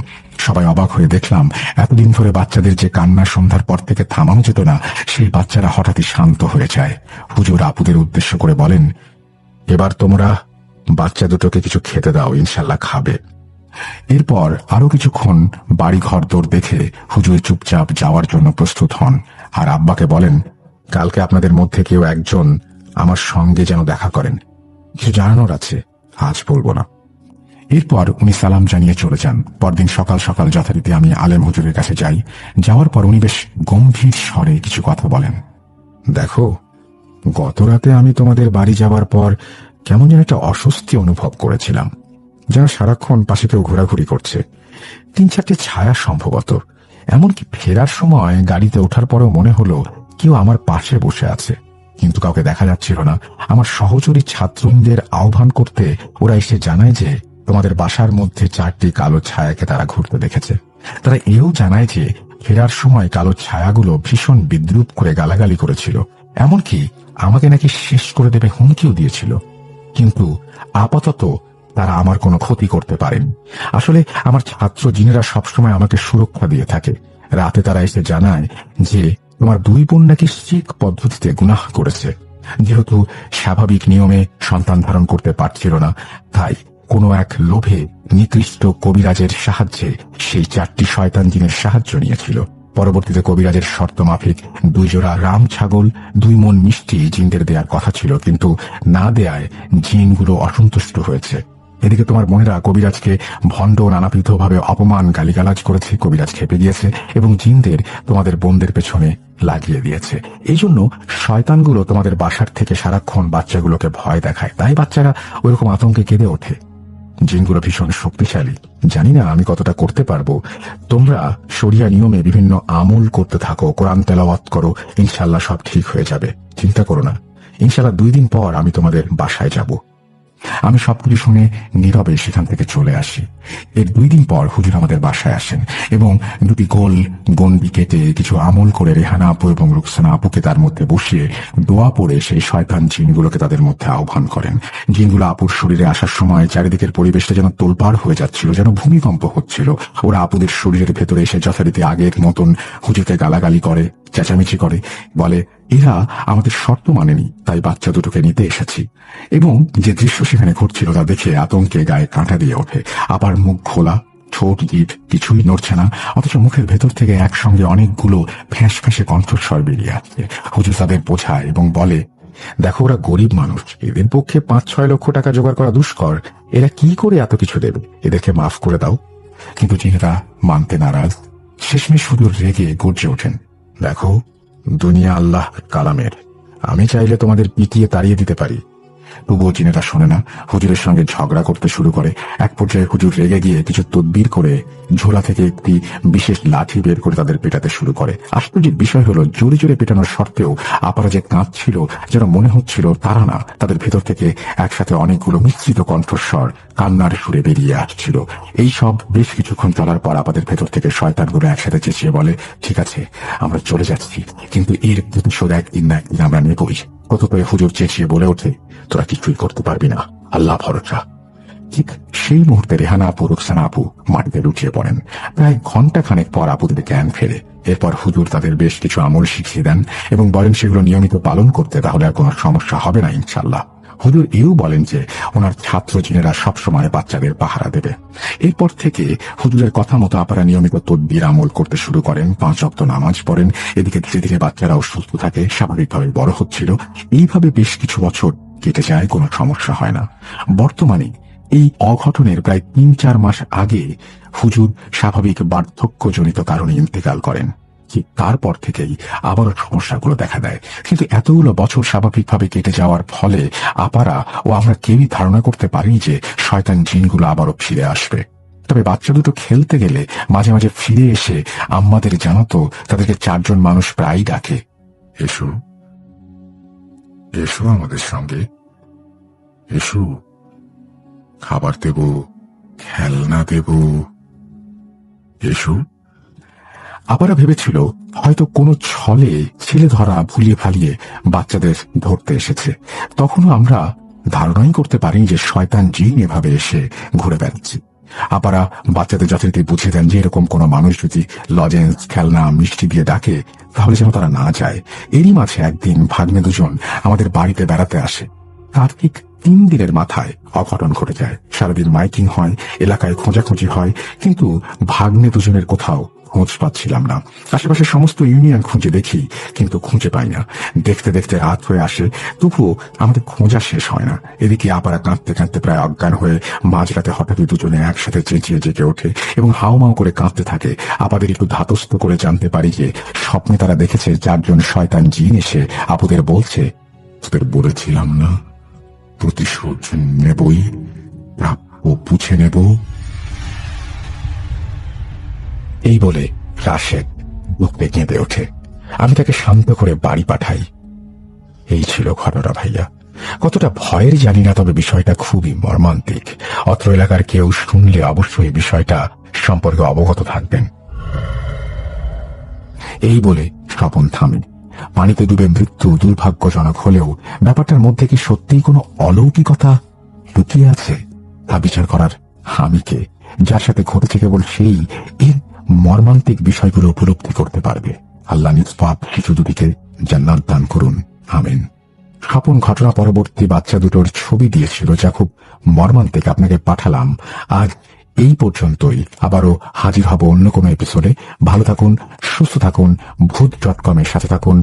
সবাই অবাক হয়ে দেখলাম এতদিন ধরে বাচ্চাদের যে কান্না সন্ধ্যার পর থেকে থামানো যেত না, সেই বাচ্চারা হঠাৎই শান্ত হয়ে যায়। হুজুর আপুদের উদ্দেশ্য করে বলেন, এবার তোমরা বাচ্চা দুটোকে কিছু খেতে দাও, ইনশাল্লাহ খাবে। এরপর আরো কিছুক্ষণ বাড়ি ঘর দৌড় দেখে হুজুর চুপচাপ যাওয়ার জন্য প্রস্তুত হন আর আব্বাকে বলেন, কালকে আপনাদের মধ্যে কেউ একজন আমার সঙ্গে যেন দেখা করেন, কিছু জানানোর আছে, আজ বলবো না। এরপর উনি সালাম জানিয়ে চলে যান। পরদিন সকাল সকাল যথারীতি আমি আলেম হুজুরের কাছে যাই। যাওয়ার পর উনি বেশ গম্ভীর স্বরে কিছু কথা বলেন। দেখো, গত রাতে আমি তোমাদের বাড়ি যাওয়ার পর কেমন যেন একটা অস্বস্তি অনুভব করেছিলাম, যেন সারাক্ষণ পাশে কেউ ঘোরাঘুরি করছে, 3-4টি ছায়া সম্ভবত। এমনকি ফেরার সময় গাড়িতে ওঠার পরেও মনে হলো কেউ আমার পাশে বসে আছে, কিন্তু কাউকে দেখা যাচ্ছিল না। আমার সহচরী ছাত্রদের আহ্বান করতে ওরা এসে জানায় যে তোমাদের বাসার মধ্যে 4টি কালো ছায়াকে তারা ঘুরতে দেখেছে। তারা এও জানায় যে ফেরার সময় কালো ছায়াগুলো ভীষণ বিদ্রুপ করে গালাগালি করেছিল, এমনকি আমাকে নাকি শেষ করে দেবে হুমকিও দিয়েছিল। কিন্তু আপাতত তারা আমার কোনো ক্ষতি করতে পারেন। আসলে আমার ছাত্র জিনেরা সবসময় আমাকে সুরক্ষা দিয়ে থাকে। রাতে তারা এসে জানায় যে তোমার 2 বোন নাকি শিখ পদ্ধতিতে গুনাহ করেছে। যেহেতু স্বাভাবিক নিয়মে সন্তান ধারণ করতে পারছিল না, তাই কোনো এক লোভে নিকৃষ্ট কবিরাজের সাহায্যে সেই 4টি শয়তান জিনের সাহায্য নিয়েছিল। পরবর্তীতে কবিরাজের শর্ত মাফিক 2 জোড়া রাম ছাগল, 2 মণ মিষ্টি জিনদের দেওয়ার কথা ছিল, কিন্তু না দেয়ায় জিনগুলো অসন্তুষ্ট হয়েছে। এদিকে তোমার বোনেরা কবিরাজকে ভণ্ড নানাবিধভাবে অপমান গালিগালাজ করেছে। কবিরাজ খেপে গিয়েছে এবং জিনদের তোমাদের বোনদের পেছনে লাগিয়ে দিয়েছে। এই জন্য শয়তানগুলো তোমাদের বাসার থেকে সারাক্ষণ বাচ্চাগুলোকে ভয় দেখায়, তাই বাচ্চারা ওইরকম আতঙ্কে কেঁদে ওঠে। জিনগুলো ভীষণ শক্তিশালী। জানি না আমি কতটা করতে পারবো। তোমরা শরিয়া নিয়মে বিভিন্ন আমল করতে থাকো, কোরআন তেলাওয়াত করো, ইনশাল্লাহ সব ঠিক হয়ে যাবে, চিন্তা করো না। ইনশাল্লাহ 2 দিন পর আমি তোমাদের বাসায় যাব। আমি সবকিছু শুনে নীরবে সেখান থেকে চলে আসি। এর 2 দিন পর হুজুর আমাদের বাসায় আসেন এবং 2টি গোল গন্ডি কেটে কিছু আমল করে রেহানা আপু এবং রুকসানা আপুকে তার মধ্যে বসিয়ে দোয়া পড়ে সেই শয়তান জিনগুলোকে তাদের মধ্যে আহ্বান করেন। জিনগুলো আপুর শরীরে আসার সময় চারিদিকের পরিবেশটা যেন তোলপাড় হয়ে যাচ্ছিল, যেন ভূমিকম্প হচ্ছিল। ওরা আপুদের শরীরের ভেতরে এসে যথারীতি আগের মতন হুজুরকে গালাগালি করে, চেঁচামেচি করে, বলে এরা আমাদের শর্ত মানেনি, তাই বাচ্চা দুটোকে নিতে এসেছি। এবং যে দৃশ্য সেখানে ঘটছিল তা দেখে আতঙ্কে গায়ে কাঁটা দিয়ে ওঠে। আবার মুখ খোলা, ঠোঁট জিভ কিছুই নড়ছে না, অথচ মুখের ভেতর থেকে একসঙ্গে অনেকগুলো ফ্যাঁস ফ্যাঁসে কণ্ঠস্বর বেরিয়ে আসছে। হুজুর তাদের বোঝায় এবং বলে, দেখো ওরা গরিব মানুষ, এদের পক্ষে 5-6 লক্ষ টাকা জোগাড় করা দুষ্কর, এরা কি করে এত কিছু দেবে, এদেরকে মাফ করে দাও। কিন্তু জিনেরা মানতে নারাজ। শেষমেশ হুজুর রেগে গর্জে ওঠেন, দেখো, দুনিয়া আল্লাহ কালামের, আমি চাইলে তোমাদের পিটিয়ে তাড়িয়ে দিতে পারি। তবুও জিনেরা শোনে না, হুজুরের সঙ্গে ঝগড়া করতে শুরু করে। এক পর্যায়ে হুজুর রেগে গিয়ে কিছু তদবির করে ঝোলা থেকে একটি বিশেষ লাঠি বের করে তাদের পেটাতে শুরু করে। আশ্চর্যের বিষয় হলো, জোরে জোরে পেটানোর সত্ত্বেও আপারা যে কাঁদছিল, যেন মনে হচ্ছিল তারা না, তাদের ভেতর থেকে একসাথে অনেকগুলো মিশ্রিত কণ্ঠস্বর কান্নার সুরে বেরিয়ে আসছিল। এই সব বেশ কিছুক্ষণ চলার পর আমাদের ভেতর থেকে শয়তানগুলো একসাথে চেঁচিয়ে বলে, ঠিক আছে, আমরা চলে যাচ্ছি, কিন্তু এর প্রতিশোধ একদিন না একদিন আমরা নেবই। কতপয় হুজুর চেঁচিয়ে বলে ওঠে, তোরা কিছুই করতে পারবি না, আল্লাহ ভরসা। ঠিক সেই মুহূর্তে রেহানা আপু, রুকসানা আপু মাটিতে লুটিয়ে পড়েন। প্রায় ঘন্টাখানেক পর আপুদের জ্ঞান ফেরে। এরপর হুজুর তাদের বেশ কিছু আমল শিখিয়ে দেন এবং বলেন সেগুলো নিয়মিত পালন করতে, তাহলে আর কোনো সমস্যা হবে না ইনশাল্লাহ। হুজুর এও বলেন যে ওনার ছাত্র জিনেরা সবসময় বাচ্চাদের পাহারা দেবে। এরপর থেকে হুজুরের কথা মতো আপনারা নিয়মিত তদবির আমল করতে শুরু করেন, 5 ওয়াক্ত নামাজ পড়েন। এদিকে ধীরে ধীরে বাচ্চারাও সুস্থ থাকে, স্বাভাবিকভাবে বড় হচ্ছিল। এইভাবে বেশ কিছু বছর কেটে যায়, কোনো সমস্যা হয় না। বর্তমানে এই অঘটনের প্রায় 3-4 মাস আগে হুজুর স্বাভাবিক বার্ধক্যজনিত কারণে ইন্তেকাল করেন। ঠিক তারপর থেকেই আবারও সমস্যাগুলো দেখা দেয়। কিন্তু এতগুলো বছর স্বাভাবিকভাবে কেটে যাওয়ার ফলে আপারা ও আমরা কেউই ধারণা করতে পারিনি যে শয়তান জিনগুলো আবারও ফিরে আসবে। তবে বাচ্চা দুটো খেলতে গেলে মাঝে মাঝে ফিরে এসে আম্মাদের জানাতো তাদেরকে 4 জন মানুষ প্রায়ই ডাকে, এসো এসো আমাদের সঙ্গে, এসো, খাবার দেব, খেলনা দেব, এসো। আপারা ভেবেছিল হয়তো কোনো ছলে ছেলে ধরা ভুলিয়ে ফালিয়ে বাচ্চাদের ধরতে এসেছে। তখনও আমরা ধারণাই করতে পারিনি যে শয়তান জিন এভাবে এসে ঘুরে বেড়াচ্ছে। আপারা বাচ্চাদের যথারীতি বুঝিয়ে দেন যে এরকম কোনো মানুষ যদি লজেন্স, খেলনা, মিষ্টি দিয়ে ডাকে তাহলে যেন তারা না যায়। এরই মাঝে একদিন ভাগ্নে 2 জন আমাদের বাড়িতে বেড়াতে আসে। তার ঠিক 3 দিনের মাথায় অঘটন ঘটে যায়। সারাদিন মাইকিং হয়, এলাকায় খোঁজাখুঁজি হয়, কিন্তু ভাগ্নে দুজনের কোথাও খোঁজ পাচ্ছিলাম না। আশেপাশে সমস্ত ইউনিয়ন খুঁজে দেখি, কিন্তু খুঁজে পাই না। দেখতে দেখতে রাত হয়ে আসে, তবুও আমাদের খোঁজা শেষ হয় না। এদিকে আপারা কাঁদতে কাঁদতে প্রায় অজ্ঞান হয়ে মাঝরাতে হঠাৎই দুজনে একসাথে চেঁচিয়ে জেগে ওঠে এবং হাউমাউ করে কাঁদতে থাকে। আপাদের একটু ধাতস্থ করে জানতে পারি যে স্বপ্নে তারা দেখেছে 4 জন শয়তান জিন এসে আপুদের বলছে, তোদের বলেছিলাম না প্রতিশোধ নেবই, প্রাপ্য বুঝে নেব। এই বলে রাশেদ বুকে কেঁদে ওঠে। আমি তাকে শান্ত করে বাড়ি পাঠাই। এই ছিল ঘটনা ভাইয়া। কতটা ভয়ের জানি না, তবে বিষয়টা খুবই মর্মান্তিক। অত্র এলাকার কেউ শুনলে অবশ্যই বিষয়টা সম্পর্কে অবগত থাকবেন। এই বলে স্বপন থামে। পানিতে ডুবে মৃত্যু দুর্ভাগ্যজনক হলেও ব্যাপারটার মধ্যে কি সত্যিই কোনো অলৌকিকতা লুকিয়ে আছে তা বিচার করার আমি কে? যার সাথে ঘটেছে কেবল সেই এর মর্মান্তিক বিষয়গুলো উপলব্ধি করতে পারবে। আল্লাহ নিষ্পাপ শিশু দুটিকে জান্নাত দান করুন, আমিন। স্বপন ঘটনা পরবর্তী বাচ্চা দুটোর ছবি দিয়েছিল, যা খুব মর্মান্তিক। আপনাকে পাঠালাম। আর এই পর্যন্তই। আবারও হাজির হব অন্য কোনো এপিসোডে। ভালো থাকুন, সুস্থ থাকুন, ভূত.com এর সাথে থাকুন।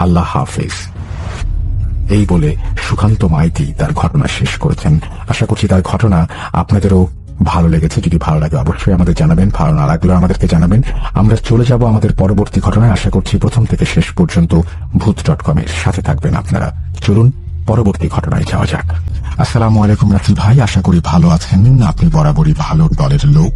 আল্লাহ হাফেজ। এই বলে সুকান্ত মাইতি তার ঘটনা শেষ করেছেন। আশা করছি তার ঘটনা আপনাদেরও ভালো লেগেছে। যদি ভালো লাগে অবশ্যই আমাদের জানাবেন, ভালো না লাগলেও আমাদেরকে জানাবেন। আমরা চলে যাব আমাদের পরবর্তী ঘটনায়। আশা করছি প্রথম থেকে শেষ পর্যন্ত ভূত.com এর সাথে থাকবেন আপনারা। চলুন পরবর্তী ঘটনায় যাওয়া যাক। আসসালামু আলাইকুম রাসেল ভাই, আশা করি ভালো আছেন। আপনি বরাবরই ভালো দলের লোক।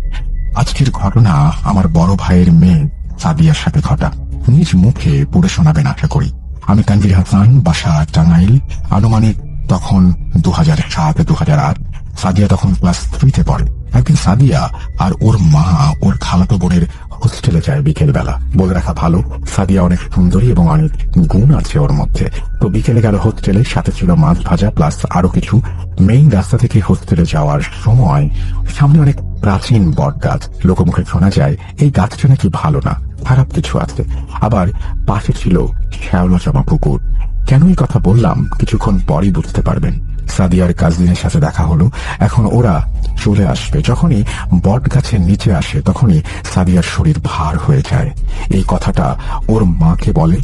আজকের ঘটনা আমার বড় ভাইয়ের মেয়ে সাদিয়ার সাথে ঘটা। নিজ মুখে পড়ে শোনাবেন আশা করি। আমি তানভীর হাসান, বাসা টাঙ্গাইল। আনুমানিক তখন 2007-2008। সাদিয়া তখন ক্লাস 3-তে পড়ে। একদিন সাদিয়া আর ওর মা ওর খালাতো বোনের হোস্টেলে যায় বিকেল বেলা। বলে রাখা ভালো, সাদিয়া অনেক সুন্দরী এবং অনেক গুণ আছে ওর মধ্যে। তো বিকেলে গেল হোস্টেলে, সাথে ছিল মাছ ভাজা প্লাস আরো কিছু। মেইন রাস্তা থেকে হোস্টেলে যাওয়ার সময় সামনে অনেক প্রাচীন বট গাছ। লোকমুখে শোনা যায় এই গাছটা নাকি ভালো না, খারাপ কিছু আছে। আবার পাশে ছিল শ্যাওলা জমা পুকুর। কেন এই কথা বললাম কিছুক্ষণ পরই বুঝতে পারবেন। সাদিয়ার কাজিনের সাথে দেখা হলো। এখন ওরা চলে আসবে। যখনই বট গাছের নিচে আসে তখনই সাদিয়ার শরীর ভার হয়ে যায়। এই কথাটা ওর মাকে বলে।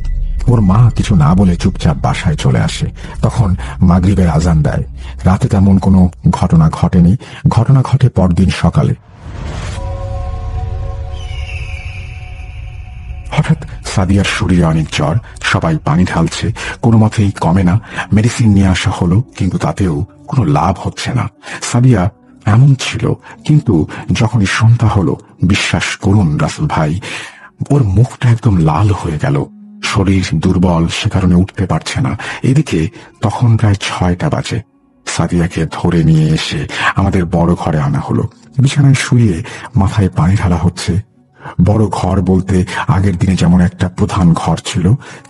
ওর মা কিছু না বলে চুপচাপ বাসায় চলে আসে। তখন মাগরিবের আজান দেয়। রাতে তেমন কোনো ঘটনা ঘটেনি। ঘটনা ঘটে পরদিন সকালে। হঠাৎ সাদিয়ার শরীরে অনেক জ্বর। সবাই পানি ঢালছে, কোনো মতেই কমে না। মেডিসিন নিয়ে আসা হলো, কিন্তু তাতেও কোনো লাভ হচ্ছে না। সাদিয়া এমন ছিল, কিন্তু যখনই সন্ধ্যা হলো, বিশ্বাস করুন রাসেল ভাই, ওর মুখটা একদম লাল হয়ে গেল। শরীর দুর্বল, সে কারণে উঠতে পারছে না। এদিকে তখন প্রায় 6টা বাজে। সাদিয়াকে ধরে নিয়ে এসে আমাদের বড় ঘরে আনা হলো। বিছানায় শুয়ে মাথায় পানি ঢালা হচ্ছে। বড় ঘর বলতে আগের দিনে যেমন একটা প্রধান ঘর ছিল,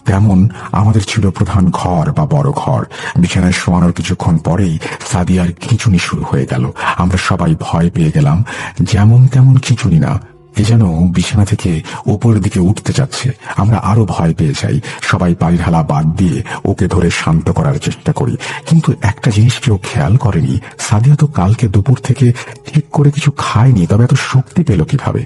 তেমন আমাদের ছিল প্রধান ঘর বা বড় ঘর। বিছানায় শোয়ানোর কিছুক্ষণ পরেই সাদিয়ার খিঁচুনি শুরু হয়ে গেল। আমরা সবাই ভয় পেয়ে গেলাম। যেমন তেমন খিঁচুনি না, এ যেন বিছানা থেকে উপরের দিকে উঠতে যাচ্ছে। আমরা আরো ভয় পেয়ে যাই। সবাই পানি ঢালা বাদ দিয়ে ওকে ধরে শান্ত করার চেষ্টা করি। কিন্তু একটা জিনিস কেউ খেয়াল করেনি, সাদিয়া তো কালকে দুপুর থেকে ঠিক করে কিছু খায়নি, তবে এত শক্তি পেল কিভাবে?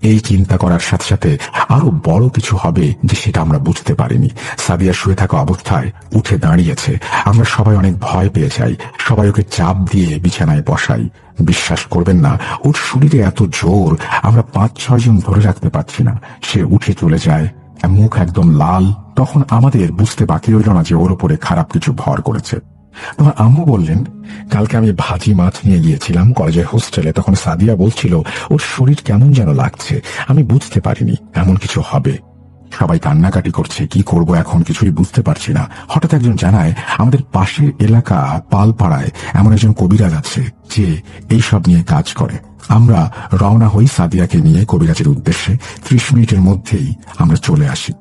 এই চিন্তা করার সাথে সাথে আরো বড় কিছু হবে যে সেটা আমরা বুঝতে পারিনি। সাদিয়া শুয়ে থাকা অবস্থায় উঠে দাঁড়িয়েছে। আমরা সবাই অনেক ভয় পেয়ে যাই। সবাই ওকে চাপ দিয়ে বিছানায় বসাই। বিশ্বাস করবেন না, ওর শরীরে এত জোর আমরা 5-6 জন ধরে রাখতে পারছি না। সে উঠে চলে যায়, মুখ একদম লাল। তখন আমাদের বুঝতে বাকি রইল না যে ওর উপরে খারাপ কিছু ভর করেছে। তোমার আম্মু বললেন, কালকে আমি ভাজি মাছ নিয়ে গিয়েছিলাম কলেজের হোস্টেলে। তখন সাদিয়া বলছিল ওর শরীর কেমন যেন লাগছে। আমি বুঝতে পারিনি এমন কিছু হবে। সবাই কান্নাকাটি করছে, কি করব এখন কিছুই বুঝতে পারছি না। হঠাৎ একজন জানায় আমাদের পাশের এলাকা পালপাড়ায় এমন একজন কবিরাজ আছে যে এইসব নিয়ে কাজ করে। আমরা রওনা হই সাদিয়াকে নিয়ে কবিরাজের উদ্দেশ্যে। 30 মিনিটের মধ্যেই আমরা চলে আসি।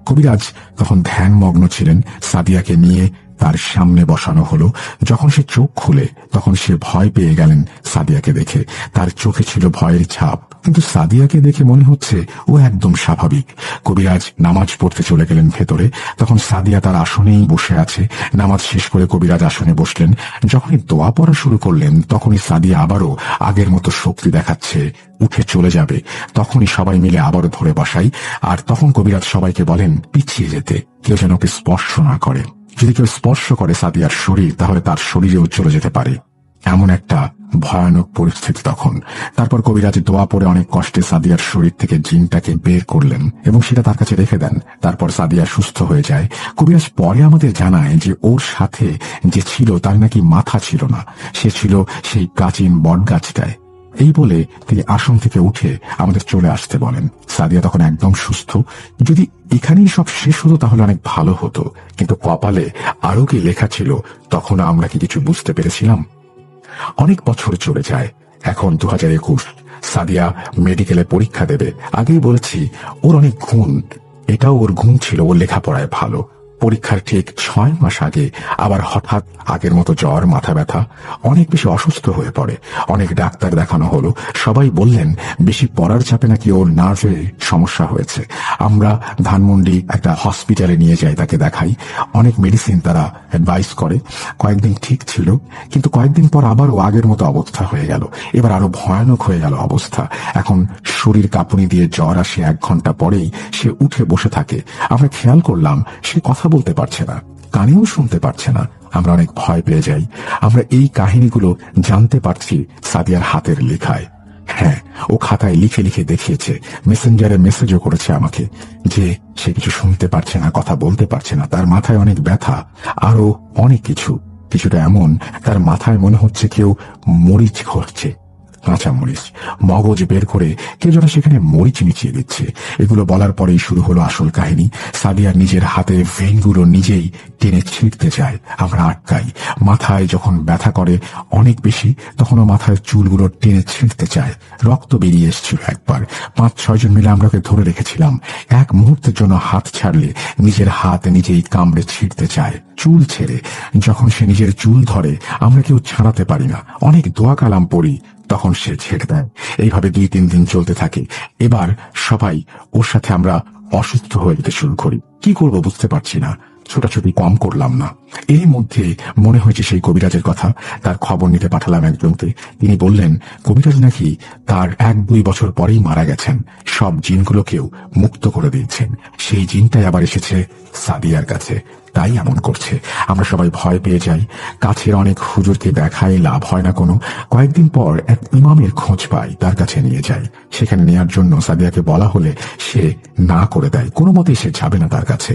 কবিরাজ তখন ধ্যানমগ্ন ছিলেন। সাদিয়াকে নিয়ে তার সামনে বসানো হলো। যখন সে চোখ খুলে তখন সে ভয় পেয়ে গেলেন সাদিয়াকে দেখে। তার চোখে ছিল ভয়ের ছাপ। কিন্তু সাদিয়াকে দেখে মনে হচ্ছে ও একদম স্বাভাবিক। কবিরাজ নামাজ পড়তে চলে গেলেন ভেতরে। তখন সাদিয়া তার আসনেই বসে আছে। নামাজ শেষ করে কবিরাজ আসনে বসলেন। যখনই দোয়া পড়া শুরু করলেন তখনই সাদিয়া আবারও আগের মতো শক্তি দেখাচ্ছে, উঠে চলে যাবে। তখনই সবাই মিলে আবারও ধরে বসাই। আর তখন কবিরাজ সবাইকে বলেন পিছিয়ে যেতে, কেউ যেন ওকে স্পর্শ না করে। যদি কেউ স্পর্শ করে সাদিয়ার শরীর, তাহলে তার শরীরেও চলে যেতে পারে। এমন একটা ভয়ানক পরিস্থিতি তখন। তারপর কবিরাজ দোয়া পড়ে অনেক কষ্টে সাদিয়ার শরীর থেকে জিনটাকে বের করলেন এবং সেটা তার কাছে রেখে দেন। তারপর সাদিয়া সুস্থ হয়ে যায়। কবিরাজ পরে আমাদের জানায় যে ওর সাথে যে ছিল তার নাকি মাথা ছিল না, সে ছিল সেই প্রাচীন বটগাছটায়। এই বলে তিনি আসন থেকে উঠে আমাদের চলে আসতে বলেন। সাদিয়া তখন একদম সুস্থ। যদি এখানেই সব শেষ হতো তাহলে অনেক ভালো হতো, কিন্তু কপালে আরো কি লেখা ছিল তখন আমরা কি কিছু বুঝতে পেরেছিলাম? অনেক বছর চলে যায়। এখন 2021। সাদিয়া মেডিকেলে পরীক্ষা দেবে। আগেই বলেছি ওর অনেক গুণ, এটাও ওর গুণ ছিল, ও লেখাপড়ায় ভালো। পরীক্ষার ঠিক 6 মাস আগে আবার হঠাৎ আগের মতো জ্বর, মাথা ব্যথা, অনেক বেশি অসুস্থ হয়ে পড়ে। অনেক ডাক্তার দেখানো হলো, সবাই বললেন বেশি পড়ার চাপে নাকি ওর নার্ভে সমস্যা হয়েছে। আমরা ধানমন্ডি একটা হসপিটালে নিয়ে যাই, তাকে দেখাই। অনেক মেডিসিন তারা অ্যাডভাইস করে। কয়েকদিন ঠিক ছিল, কিন্তু কয়েকদিন পর আবারও আগের মতো অবস্থা হয়ে গেল। এবার আরো ভয়ানক হয়ে গেল অবস্থা। এখন শরীর কাঁপুনি দিয়ে জ্বর আসে, 1 ঘন্টা পরেই সে উঠে বসে থাকে। আমরা খেয়াল করলাম সে কথা বলতে পারছে না, কানেও শুনতে পারছে না। আমরা অনেক ভয় পেয়ে যাই। আমরা এই কাহিনীগুলো জানতে পারছি সাদিয়ার হাতের লেখায়। হ্যাঁ, ও খাতায় লিখে লিখে দেখিয়েছে, মেসেঞ্জারে মেসেজও করেছে আমাকে যে সে কিছু শুনতে পারছে না, কথা বলতে পারছে না, তার মাথায় অনেক ব্যথা, আরো অনেক কিছু। কিছুটা এমন তার মাথায় মনে হচ্ছে কেউ মরিচ ঘষছে, কাঁচা মরিচ। মগজ বের করে কেউ যেন সেখানে মরিচ মিশিয়ে দিচ্ছে। এগুলো বলার পরেই শুরু হলো আসল কাহিনী। সাদিয়া নিজের হাতে ভেইনগুলো নিজেই টেনে ছিঁড়তে চায়, আমরা আটকাই। মাথায় যখন ব্যথা করে অনেক বেশি, তখনও মাথায় চুলগুলো টেনে ছিঁড়তে চায়। রক্ত বেরিয়ে এসেছিল একবার। 5-6 জন মিলে আমরা ওকে ধরে রেখেছিলাম। এক মুহূর্তের জন্য হাত ছাড়লে নিজের হাত নিজেই কামড়ে ছিঁড়তে চায়, চুল ছেড়ে। যখন সে নিজের চুল ধরে আমরা কেউ ছাড়াতে পারি না। অনেক দোয়া কালাম পড়ি, তখন সে ছেড়ে দেয়। এইভাবে 2-3 দিন চলতে থাকে। এবার সবাই ওর সাথে আমরা অসুস্থ হয়ে যেতে শুরু করি। কি করব বুঝতে পারছি না। ছোটাছুটি কম করলাম না। এর মধ্যে মনে হয়েছে সেই কবিরাজের কথা। তার খবর নিতে পাঠালাম একজনকে। তিনি বললেন কবিরাজ নাকি তার 1-2 বছর পরেই মারা গেছেন, সব জিনগুলোকেও মুক্ত করে দিয়েছেন। সেই জিনটাই আবার এসেছে সাদিয়ার কাছে, তাই এমন করছে। আমরা সবাই ভয় পেয়ে যাই। কাছের অনেক হুজুরকে দেখায়, লাভ হয় না কোনো। কয়েকদিন পর এক ইমামের খোঁজ পাই, তার কাছে নিয়ে যাই। সেখানে নেয়ার জন্য সাদিয়াকে বলা হলে সে না করে দেয়, কোনো মতেই সে যাবে না তার কাছে।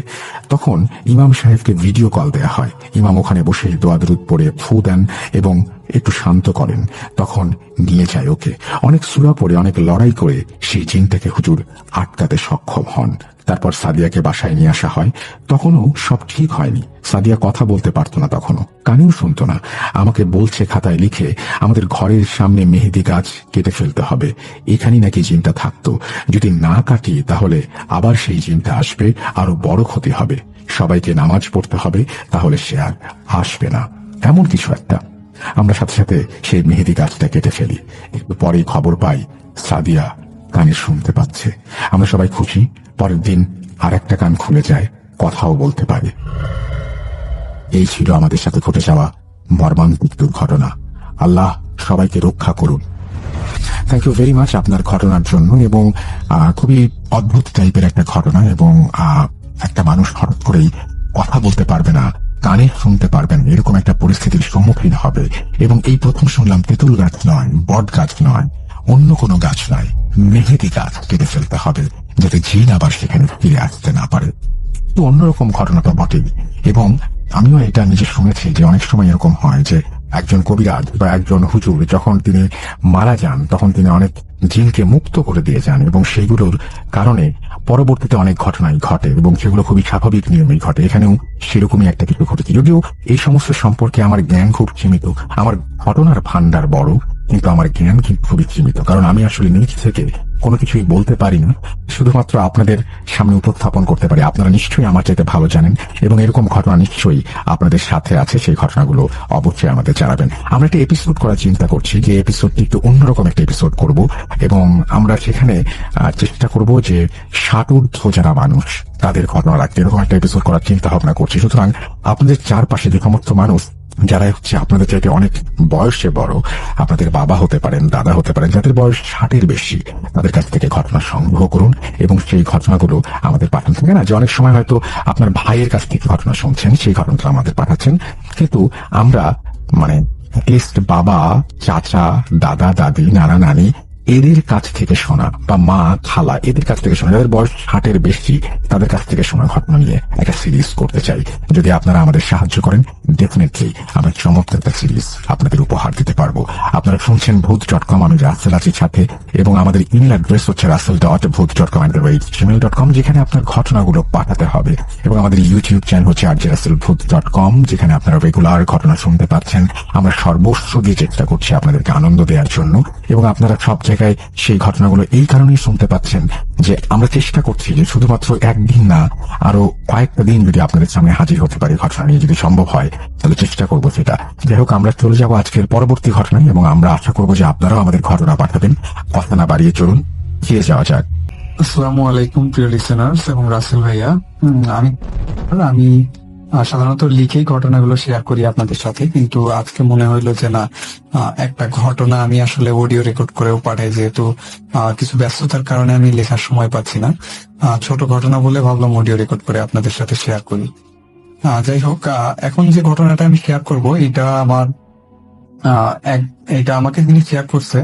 তখন ইমাম সাহেবকে ভিডিও কল দেয়া হয়। ইমাম ওখানে বসে দোয়া দরুদ পড়ে ফু দেন এবং একটু শান্ত করেন। তখন নিয়ে যায় ওকে। অনেক সূরা পড়ে, অনেক লড়াই করে সেই জিনটাকে হুজুর আটকাতে সক্ষম হন। তারপর সাদিয়াকে বাসায় নিয়ে আসা হয়। তখনও সব ঠিক হয়নি। সাদিয়া কথা বলতে পারতো না, তখনও কানেও শুনতো না। আমাকে বলছে খাতায় লিখে আমাদের ঘরের সামনে মেহেদি গাছ কেটে ফেলতে হবে, এখানেই নাকি জিনটা থাকতো। যদি না কাটি তাহলে আবার সেই জিনটা আসবে, আরো বড় ক্ষতি হবে। সবাইকে নামাজ পড়তে হবে, তাহলে সে আর আসবে না, এমন কিছু একটা। আমরা সাথে সাথে সেই মেহেদি গাছটা কেটে ফেলি। একটু পরেই খবর পাই সাদিয়া কানে শুনতে পাচ্ছে। আমরা সবাই খুশি। পরের দিন আর একটা কান খুলে যায়, কথাও বলতে পারে। এই ছিল আমাদের সাথে ঘটে যাওয়া মর্মান্তিক দুর্ঘটনা। আল্লাহ সবাইকে রক্ষা করুন। থ্যাংক ইউ ভেরি মাচ আপনার ঘটনার জন্য। এবং খুবই অদ্ভুত টাইপের একটা ঘটনা। এবং একটা মানুষ হঠাৎ করেই কথা বলতে পারবে না, কানে শুনতে পারবেন, এরকম একটা পরিস্থিতির সম্মুখীন হবে। এবং এই প্রথম শুনলাম তেঁতুল গাছ নয়, বট গাছ নয়, অন্য কোনো গাছ নয়, মেহেদি গাছ কেটে ফেলতে হবে যাতে জিন আবার সেখানে ফিরে আসতে না পারে। তো অন্যরকম ঘটনা তো বটেই। এবং আমিও এটা নিজে শুনেছি যে অনেক সময় এরকম হয় যে একজন কবিরাজ বা একজন হুজুর যখন তিনি মারা যান তখন তিনি অনেক জিনকে মুক্ত করে দিয়ে যান, এবং সেইগুলোর কারণে পরবর্তীতে অনেক ঘটনাই ঘটে এবং সেগুলো খুবই স্বাভাবিক নিয়মেই ঘটে। এখানেও সেরকমই একটা কিছু ঘটেছে। যদিও এই সমস্ত সম্পর্কে আমার জ্ঞান খুব সীমিত। আমার ঘটনার ভান্ডার বড়, কিন্তু আমার জ্ঞান কিন্তু খুবই সীমিত, কারণ আমি আসলে নিজ থেকে কোনো কিছুই বলতে পারি না, শুধুমাত্র আপনাদের সামনে উপস্থাপন করতে পারি। আপনারা নিশ্চয়ই আমার চাইতে ভালো জানেন এবং এরকম ঘটনা নিশ্চয়ই আপনাদের সাথে আছে, সেই ঘটনাগুলো অবশ্যই আমাদের জানাবেন। আমরা একটা এপিসোড করার চিন্তা করছি, যে এপিসোডটি একটু অন্যরকম একটা এপিসোড করব এবং আমরা সেখানে চেষ্টা করব যে ষাটোর্ধ্ব যারা মানুষ তাদের ঘটনা রাখতে এরকম একটা এপিসোড করার চিন্তা ভাবনা করছি। সুতরাং আপনাদের চারপাশে যে সমস্ত মানুষ যারা হচ্ছে আপনাদের চাইতে অনেক বয়সে বড়, আপনাদের বাবা হতে পারেন, দাদা হতে পারেন, যাদের বয়স 60-এর বেশি, তাদের কাছ থেকে ঘটনা সংগ্রহ করুন এবং সেই ঘটনাগুলো আমাদের পাঠান। থাকে না যে অনেক সময় হয়তো আপনার ভাইয়ের কাছ থেকে ঘটনা শুনছেন, সেই ঘটনাটা আমাদের পাঠাচ্ছেন, কিন্তু আমরা মানে লিস্ট বাবা, চাচা, দাদা, দাদি, নানা, নানি এদের কাছ থেকে শোনা, বা মা, খালা এদের কাছ থেকে শোনা, যাদের বয়স 60-এর বেশি, তাদের কাছ থেকে শোনা ঘটনা নিয়ে একটা সিরিজ করতে চাই। যদি আপনারা আমাদের সাহায্য করেন, ডেফিনেটলি আমরা চমৎকার একটা সিরিজ আপনাদের উপহার দিতে পারবো। আপনারা শুনছেন ভূত.com, আমি রাসেল আছি সাথে, এবং আমাদের ইমেল অ্যাড্রেস হচ্ছে rasel.bhoot.com@gmail.com, যেখানে আপনার ঘটনাগুলো পাঠাতে হবে। এবং আমাদের ইউটিউব চ্যানেল হচ্ছে rjraselbhoot.com, যেখানে আপনারা রেগুলার ঘটনা শুনতে পাচ্ছেন। আমরা সর্বস্ব দিয়ে চেষ্টা করছি আপনাদেরকে আনন্দ দেওয়ার জন্য, এবং আপনারা সব জায়গায় সেই ঘটনাগুলো এই কারণেই শুনতে পাচ্ছেন যে আমরা চেষ্টা করছি যে শুধুমাত্র একদিন না, আরো কয়েকটা দিন যদি আপনাদের সামনে হাজির হতে পারি ঘটনা নিয়ে, যদি সম্ভব হয় তাহলে চেষ্টা করব সেটা। যাই হোক, আমরা চলে যাব আজকের পরবর্তী ঘটনায়, এবং আমরা আশা করব যে আপনারাও আমাদের ঘটনা পাঠাবেন। কথা না বাড়িয়ে চলুন ফিরে যাওয়া যাক। আসসালামু আলাইকুম প্রিয় লিসেনার্স এবং রাসেল ভাইয়া। আমি আমি সাধারণত লিখেই ঘটনাগুলো শেয়ার করি আপনাদের সাথে, কিন্তু আজকে মনে হইলো যে না, একটা ঘটনা আমি আসলে অডিও রেকর্ড করেও পাঠাই, যেহেতু কিছু ব্যস্ততার কারণে আমি লেখার সময় পাচ্ছি না। ছোট ঘটনা বলে ভাবলাম অডিও রেকর্ড করে আপনাদের সাথে শেয়ার করি। যাই হোক, এখন যে ঘটনাটা আমি শেয়ার করব, এটা আমার এটা আমাকে যিনি শেয়ার করছে,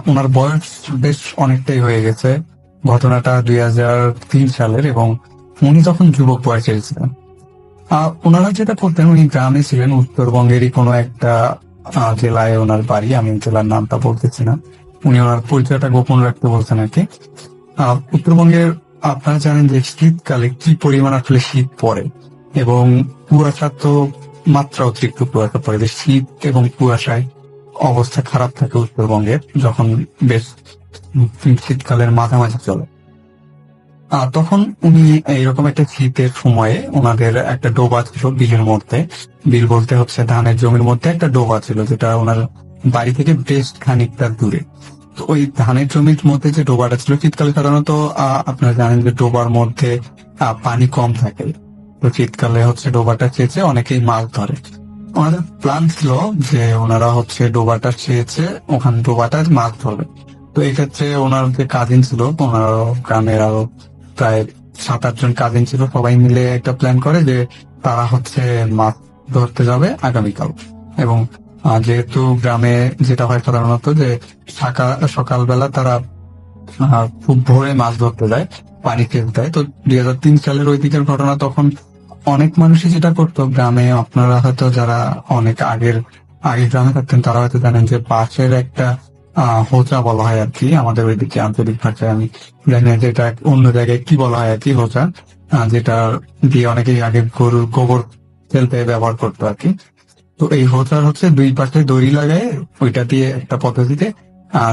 ওনার বয়স বেশ অনেকটাই হয়ে গেছে। ঘটনাটা 2003 সালের, এবং উনি তখন যুবক বয়সের ছিলেন। ওনারা যেটা করতেন, উনি গ্রামে ছিলেন, উত্তরবঙ্গেরই কোনো একটা জেলায় ওনার বাড়ি, আমি জেলার নামটা বলতেছি না। উনি ওনার পরিচয়টা গোপন রাখতে বলছেন আর কি। উত্তরবঙ্গের আপনারা জানেন যে শীতকালে কি পরিমাণ আসলে শীত পড়ে, এবং কুয়াশা তো মাত্রা অতিরিক্ত কুয়াশা পড়ে, যে শীত এবং কুয়াশায় অবস্থা খারাপ থাকে উত্তরবঙ্গের, যখন বেশ শীতকালের মাঝামাঝি চলে। তখন উনি এইরকম একটা শীতের সময়ে ওনাদের একটা ডোবা ছিল বিলের মধ্যে। বিল বলতে হচ্ছে ধানের জমির মধ্যে একটা ডোবা ছিল, যেটা ওনার বাড়ি থেকে বেশ খানিকটা দূরে। তো ওই ধানের জমির মধ্যে যে ডোবাটা ছিল, শীতকালে সাধারণত আপনারা জানেন যে ডোবার মধ্যে পানি কম থাকে, তো শীতকালে হচ্ছে ডোবাটা চেয়েছে অনেকেই মাছ ধরে। ওনাদের প্ল্যান ছিল যে ওনারা হচ্ছে ডোবাটা চেয়েছে, ওখানে ডোবাটা মাছ ধরবে। তো এক্ষেত্রে ওনার যে কাজিন ছিল, ওনার গ্রামের আরো প্রায় 7-8 জন কাজিন ছিল, সবাই মিলে একটা প্ল্যান করে যে তারা হচ্ছে মাছ ধরতে যাবে আগামীকাল। এবং যেহেতু গ্রামে যেটা হয় সাধারণত, যে সকালবেলা তারা খুব ভোরে মাছ ধরতে যায়, পানি খেতে দেয়। তো 2003 সালের ওই দিকের ঘটনা। তখন অনেক মানুষই যেটা করতো গ্রামে, আপনারা হয়তো যারা অনেক আগে গ্রামে থাকতেন তারা হয়তো জানেন যে বাঁশের একটা হোচা বলা হয় আর কি, আমাদের ওইদিকে আঞ্চলিক ভাষায়, আমি জানি না যে এটা অন্য জায়গায় কি বলা হয় আর কি, হোচা, যেটা দিয়ে অনেকেই আগে গরুর গোবর ফেলতে ব্যবহার করতো আর কি। তো এই হোচার হচ্ছে দুই পাশে দড়ি লাগায়, ওইটা দিয়ে একটা পদ্ধতিতে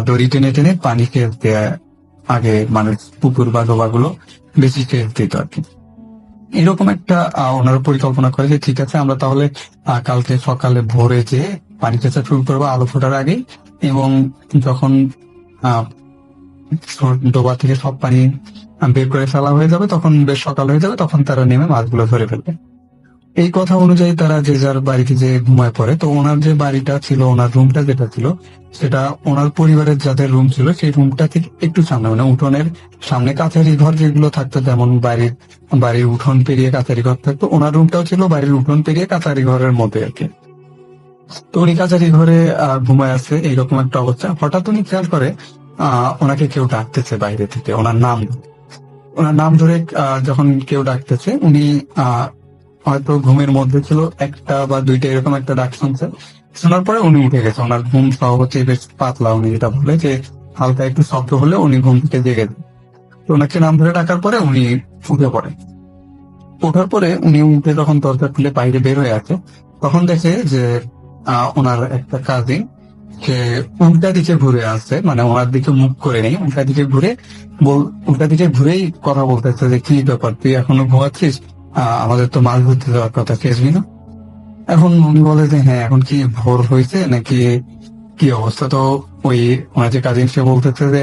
দড়ি টেনে টেনে পানি সেচ দেয় আগে মানুষ, পুকুর বা ডোবাগুলো বেশি সেচ দিত আর কি। এরকম একটা ওনারা পরিকল্পনা করে যে ঠিক আছে, আমরা তাহলে কালকে সকালে ভোরে যে পানি সেচা শুরু করবো আলো ফোটার আগে, এবং যখন ডোবা থেকে সব পানি বের করে ফেলা হয়ে যাবে, তখন বেশ সকাল হয়ে যাবে, তখন তারা নেমে মাছগুলো ধরে ফেলবে। এই কথা অনুযায়ী তারা যে যার বাড়িতে যে ঘুমায় পড়ে। তো ওনার যে বাড়িটা ছিল, ওনার রুমটা যেটা ছিল, সেটা ওনার পরিবারের যাদের রুম ছিল সেই রুমটা থেকে একটু সামনে, মানে উঠোনের সামনে কাছারি ঘর যেগুলো থাকতো, যেমন বাড়ির উঠোন পেরিয়ে কাছারি ঘর থাকতো, ওনার রুমটাও ছিল বাড়ির উঠোন পেরিয়ে কাছারি ঘরের মধ্যে আর কি। তো উনি কাছারি ঘরে ঘুমায় আছে, এইরকম একটা অবস্থা। হঠাৎ উনি খেয়াল করে ওনাকে কেউ ডাকতেছে বাইরে থেকে, ওনার নাম ধরে যখন কেউ ডাকতেছে, উনি হয়তো ঘুমের মধ্যে ছিল, একটা বা দুইটা এরকম একটা ডাক শুনছে। শোনার পরে উনি উঠে গেছে। ওনার ঘুম সহ হচ্ছে বেশ পাতলা, উনি যেটা বলে যে হালকা একটু শব্দ হলে উনি ঘুম থেকে জেগে যায়। তো ওনাকে নাম ধরে ডাকার পরে উনি উঠে পড়ে। ওঠার পরে উনি উঠে যখন দরজা খুলে বাইরে বের হয়ে আছে, তখন দেখে যে ওনার একটা কাজিন সে উল্টা দিকে ঘুরে আসছে, মানে ওনার দিকে মুখ করে নেই, উল্টা দিকে ঘুরে উল্টা দিকে ঘুরেই কথা বলতেছে যে কি ব্যাপার, তুই এখনো ঘুমাচ্ছিস? আমাদের তো মাছ ধরতে যাওয়ার কথা, খেসবি না? এখন উনি বলে যে হ্যাঁ, এখন কি ভোর হয়েছে নাকি, কি অবস্থা? তো ওই ওনার যে কাজিন সে বলতেছে যে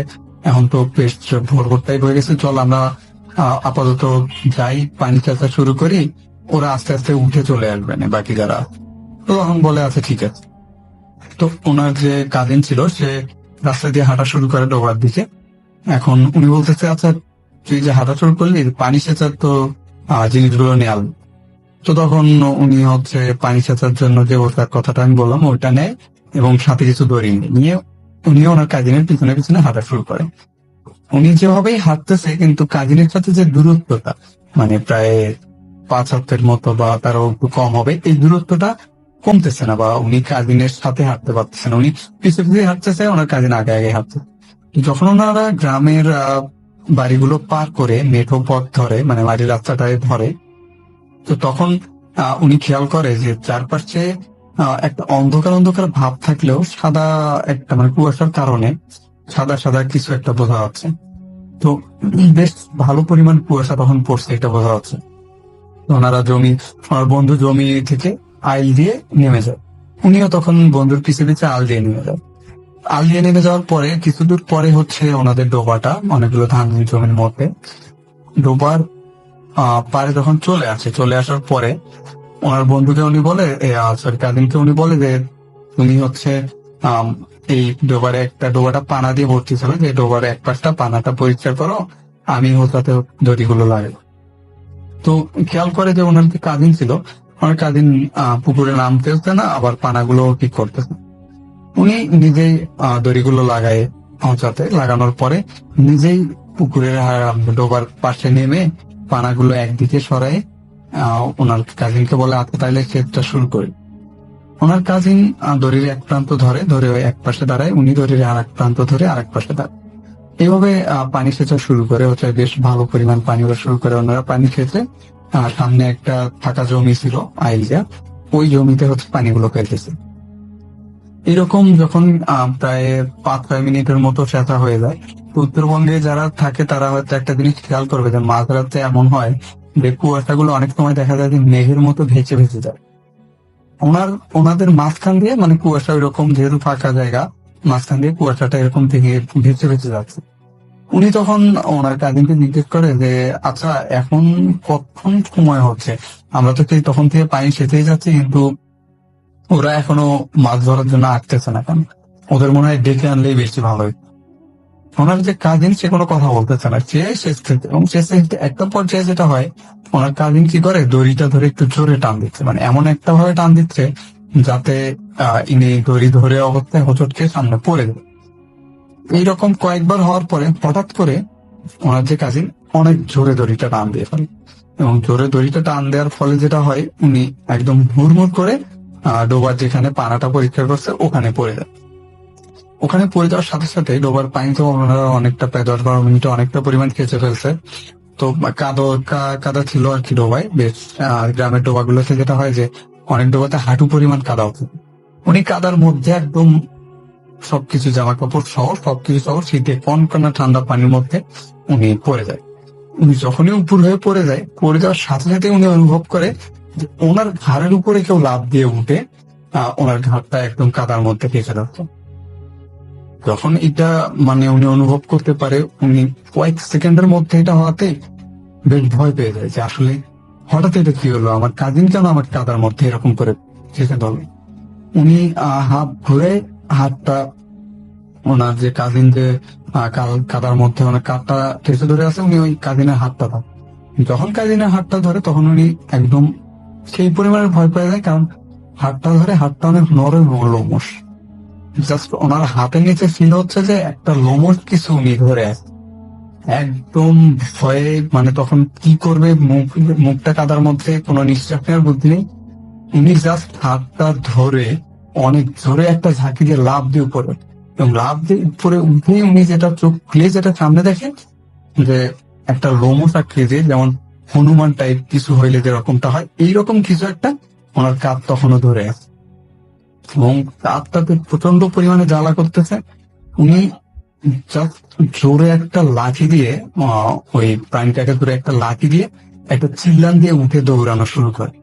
এখন তো বেশ ভোর ভোরটাই হয়ে গেছে, চল আমরা আপাতত যাই, পানি চাষা শুরু করি, ওরা আস্তে আস্তে উঠে চলে আসবে না বাকি যারা। তো এখন বলে আচ্ছা ঠিক আছে। তো ওনার যে কাজিন ছিল সে রাস্তা দিয়ে হাঁটা শুরু করে ডোবার দিকে। এখন উনি বলতেছে আচ্ছা তুই যে হাঁটা শুরু করলি, পানি সেচার তো জিনিসগুলো নিয়ে আল। তো তখন উনি হচ্ছে পানি সেচার জন্য যে ওটার কথাটা আমি বললাম ওইটা নেয় এবং সাথে কিছু দড়ি নিয়ে উনি ওনার কাজিনের পিছনে পিছনে হাঁটা শুরু করে। উনি যেভাবেই হাঁটতেছে কিন্তু কাজিনের সাথে যে দূরত্বটা, মানে প্রায় 5 হাতের মতো বা তারও একটু কম হবে, এই দূরত্বটা কমতেছে না, বা উনি কাজিনের সাথে হাঁটতে পারতেছে না। উনি পিছনে পিছিয়ে হাঁটতেছে, ওনার কাজিন আগে আগে হাঁটছে। যখন ওনারা গ্রামের বাড়িগুলো পার করে মেঠো পথ ধরে, মানে বাড়ির রাস্তাটায় ধরে, তো তখন উনি খেয়াল করে যে চারপাশে একটা অন্ধকার অন্ধকার ভাব থাকলেও সাদা একটা, মানে কুয়াশার কারণে সাদা সাদা কিছু একটা বোঝা যাচ্ছে। তো বেশ ভালো পরিমাণ কুয়াশা তখন পড়ছে, এটা বোঝা যাচ্ছে। তো ওনার বন্ধু জমি থেকে আইল দিয়ে নেমে যায়। উনিও তখন বন্ধুর পিছে পিছে আল দিয়ে নেমে যায়। আল দিয়ে নেমে যাওয়ার পরে কিছু দূর পরে হচ্ছে ওনাদের ডোবাটা, অনেকগুলো ধান জমির মধ্যে। ডোবার পারে যখন চলে আসার পরে ওনার বন্ধুকে উনি বলে, সরি কাজিনকে উনি বলে যে তুমি হচ্ছে আম, এই ডোবাটা পানা দিয়ে ভর্তি ছিল, যে ডোবার এক পাশটা পানাটা পরিষ্কার করো, আমি ওটাতে দড়িগুলো লাগাবো। তো খেয়াল করে যে ওনার যে কাজিন ছিল, ওনার কাজিন পুকুরে নামতেছে না, আবার পানাগুলো ঠিক করতেছে। উনি নিজেই দড়িগুলো লাগায় পৌঁছাতে, লাগানোর পরে নিজেই পুকুরের ডোবার পাশে নেমে পানাগুলো একদিকে সরায় ওনার কাজিনকে বলে আচ্ছা তাইলে সেচটা শুরু করি। ওনার কাজিন দড়ির এক প্রান্ত ধরে ধরে ওই এক পাশে দাঁড়ায়, উনি দড়ির আর এক প্রান্ত ধরে আর এক পাশে দাঁড়ায়। এইভাবে পানি সেচা শুরু করে, হচ্ছে বেশ ভালো পরিমাণ পানি ওরা শুরু করে। ওনারা পানি খেতে সামনে একটা ফাঁকা জমি ছিল আইলিয়া, ওই জমিতে হচ্ছে পানিগুলো ফেলতেছে। এরকম যখন প্রায় 5-6 মিনিটের মতো সেচা হয়ে যায়, তো উত্তরবঙ্গে যারা থাকে তারা হয়তো একটা জিনিস খেয়াল করবে যে মাঝরাতে এমন হয় যে কুয়াশাগুলো অনেক সময় দেখা যায় যে মেঘের মতো ভেসে ভেসে যায়। ওনাদের মাঝখান দিয়ে, মানে কুয়াশা ওইরকম যেহেতু ফাঁকা জায়গা, মাঝখান দিয়ে কুয়াশাটা এরকম থেকে ভেসে ভেসে যাচ্ছে। উনি তখন ওনার কাজিনকে জিজ্ঞেস করে যে আচ্ছা এখন কখন সময় হচ্ছে, আমরা তো সেই তখন থেকে পানি সেচেই যাচ্ছি, কিন্তু ওরা এখনো মাছ ধরার জন্য আসতেছে না কেন? ওদের মনে হয় ডেকে আনলেই বেশি ভালো হয়। ওনার যে কাজিন সে কোনো কথা বলতেছে না, সে শেষ থেকে, এবং শেষ থেকে একটা পর্যায়ে যেটা হয়, ওনার কাজিন কি করে দড়িটা ধরে একটু জোরে টান দিচ্ছে, মানে এমন একটা ভাবে টান দিচ্ছে যাতে ইনি দড়ি ধরে অবস্থায় হোঁচট খেয়ে সামনে পড়ে যাবে। এইরকম কয়েকবার হওয়ার পরে হঠাৎ করে ওনার যে কাজিন অনেক জোরে দড়িটা টান দিয়ে ফেলে, এবং জোরে দড়িটা টান দেওয়ার ফলে যেটা হয়, উনি একদম হুড়মুড় করে ডোবার যেখানে পানাটা পরিষ্কার করছে ওখানে পড়ে যায়। ওখানে পড়ে যাওয়ার সাথে সাথে ডোবার পানি তো ওনারা অনেকটা, প্রায় 10-12 মিনিটে অনেকটা পরিমাণ খেঁচে ফেলছে। তো কাদা ছিল আর কি ডোবায় বেশ। গ্রামের ডোবাগুলোতে যেটা হয় যে অনেক ডোবাতে হাঁটু পরিমাণ কাদা হতো। উনি কাদার মধ্যে একদম সবকিছু, জামা কাপড় সহ সবকিছু সহ শীতে কনকনা ঠান্ডা পানির মধ্যে উনি পড়ে যায়। উনি যখনই উপর হয়ে পড়ে যায়, পড়ে যাওয়ার সাথে সাথে উনি অনুভব করে যে ওনার ঘাড়ের উপরে কেউ লাফ দিয়ে উঠে ওনার ঘাড়টা একদম কাদার মধ্যে ভেসে যাচ্ছে। যখন এটা মানে উনি অনুভব করতে পারে, উনি কয়েক সেকেন্ডের মধ্যে এটা হওয়াতে বেশ ভয় পেয়ে যায় যে আসলে হঠাৎ এটা কি হলো, আমার কাজিন কেন আমার কাদার মধ্যে এরকম করে ভেসে ধরল। উনি হাত ঘুরে হাতটা, ওনার যে কাজিন যে কাদার মধ্যে ওনার কাঠটা ঠেসে ধরে আছে, উনি ওই কাজিনের হাতটা ধরে। যখন কাজিনের হাতটা ধরে তখন উনি একদম সেই পরিমাণে ভয় পেয়ে যায়, কারণ হাতটা ধরে, হাতটা অনেক নরম এবং লোমশ। জাস্ট ওনার হাতের নিচে ফিল হচ্ছে যে একটা লোমশ কিছু উনি ধরে আছে। একদম ভয়ে, মানে তখন কি করবে, মুখটা কাদার মধ্যে, কোনো নিঃশ্বাস নেওয়ার বুদ্ধি নেই। উনি জাস্ট হাতটা ধরে অনেক জোরে একটা ঝাঁকি দিয়ে লাফ দিয়ে উপরে, এবং লাফ দিয়ে উপরে উঠেই উনি যেটা চোখ খুলে যেটা সামনে দেখেন যে একটা লোমশ আকৃতির, যেমন হনুমান টাইপ কিছু হইলে যেরকমটা হয়, এইরকম কিছু একটা ওনার কাপ তখনও ধরে আছে। এবং তাপটাতে প্রচন্ড পরিমাণে জ্বালা করতেছে। উনি জাস্ট জোরে একটা লাঠি দিয়ে ওই প্রাণীটাকে ধরে একটা লাঠি দিয়ে একটা চিল্লান দিয়ে উঠে দৌড়ানো শুরু করে।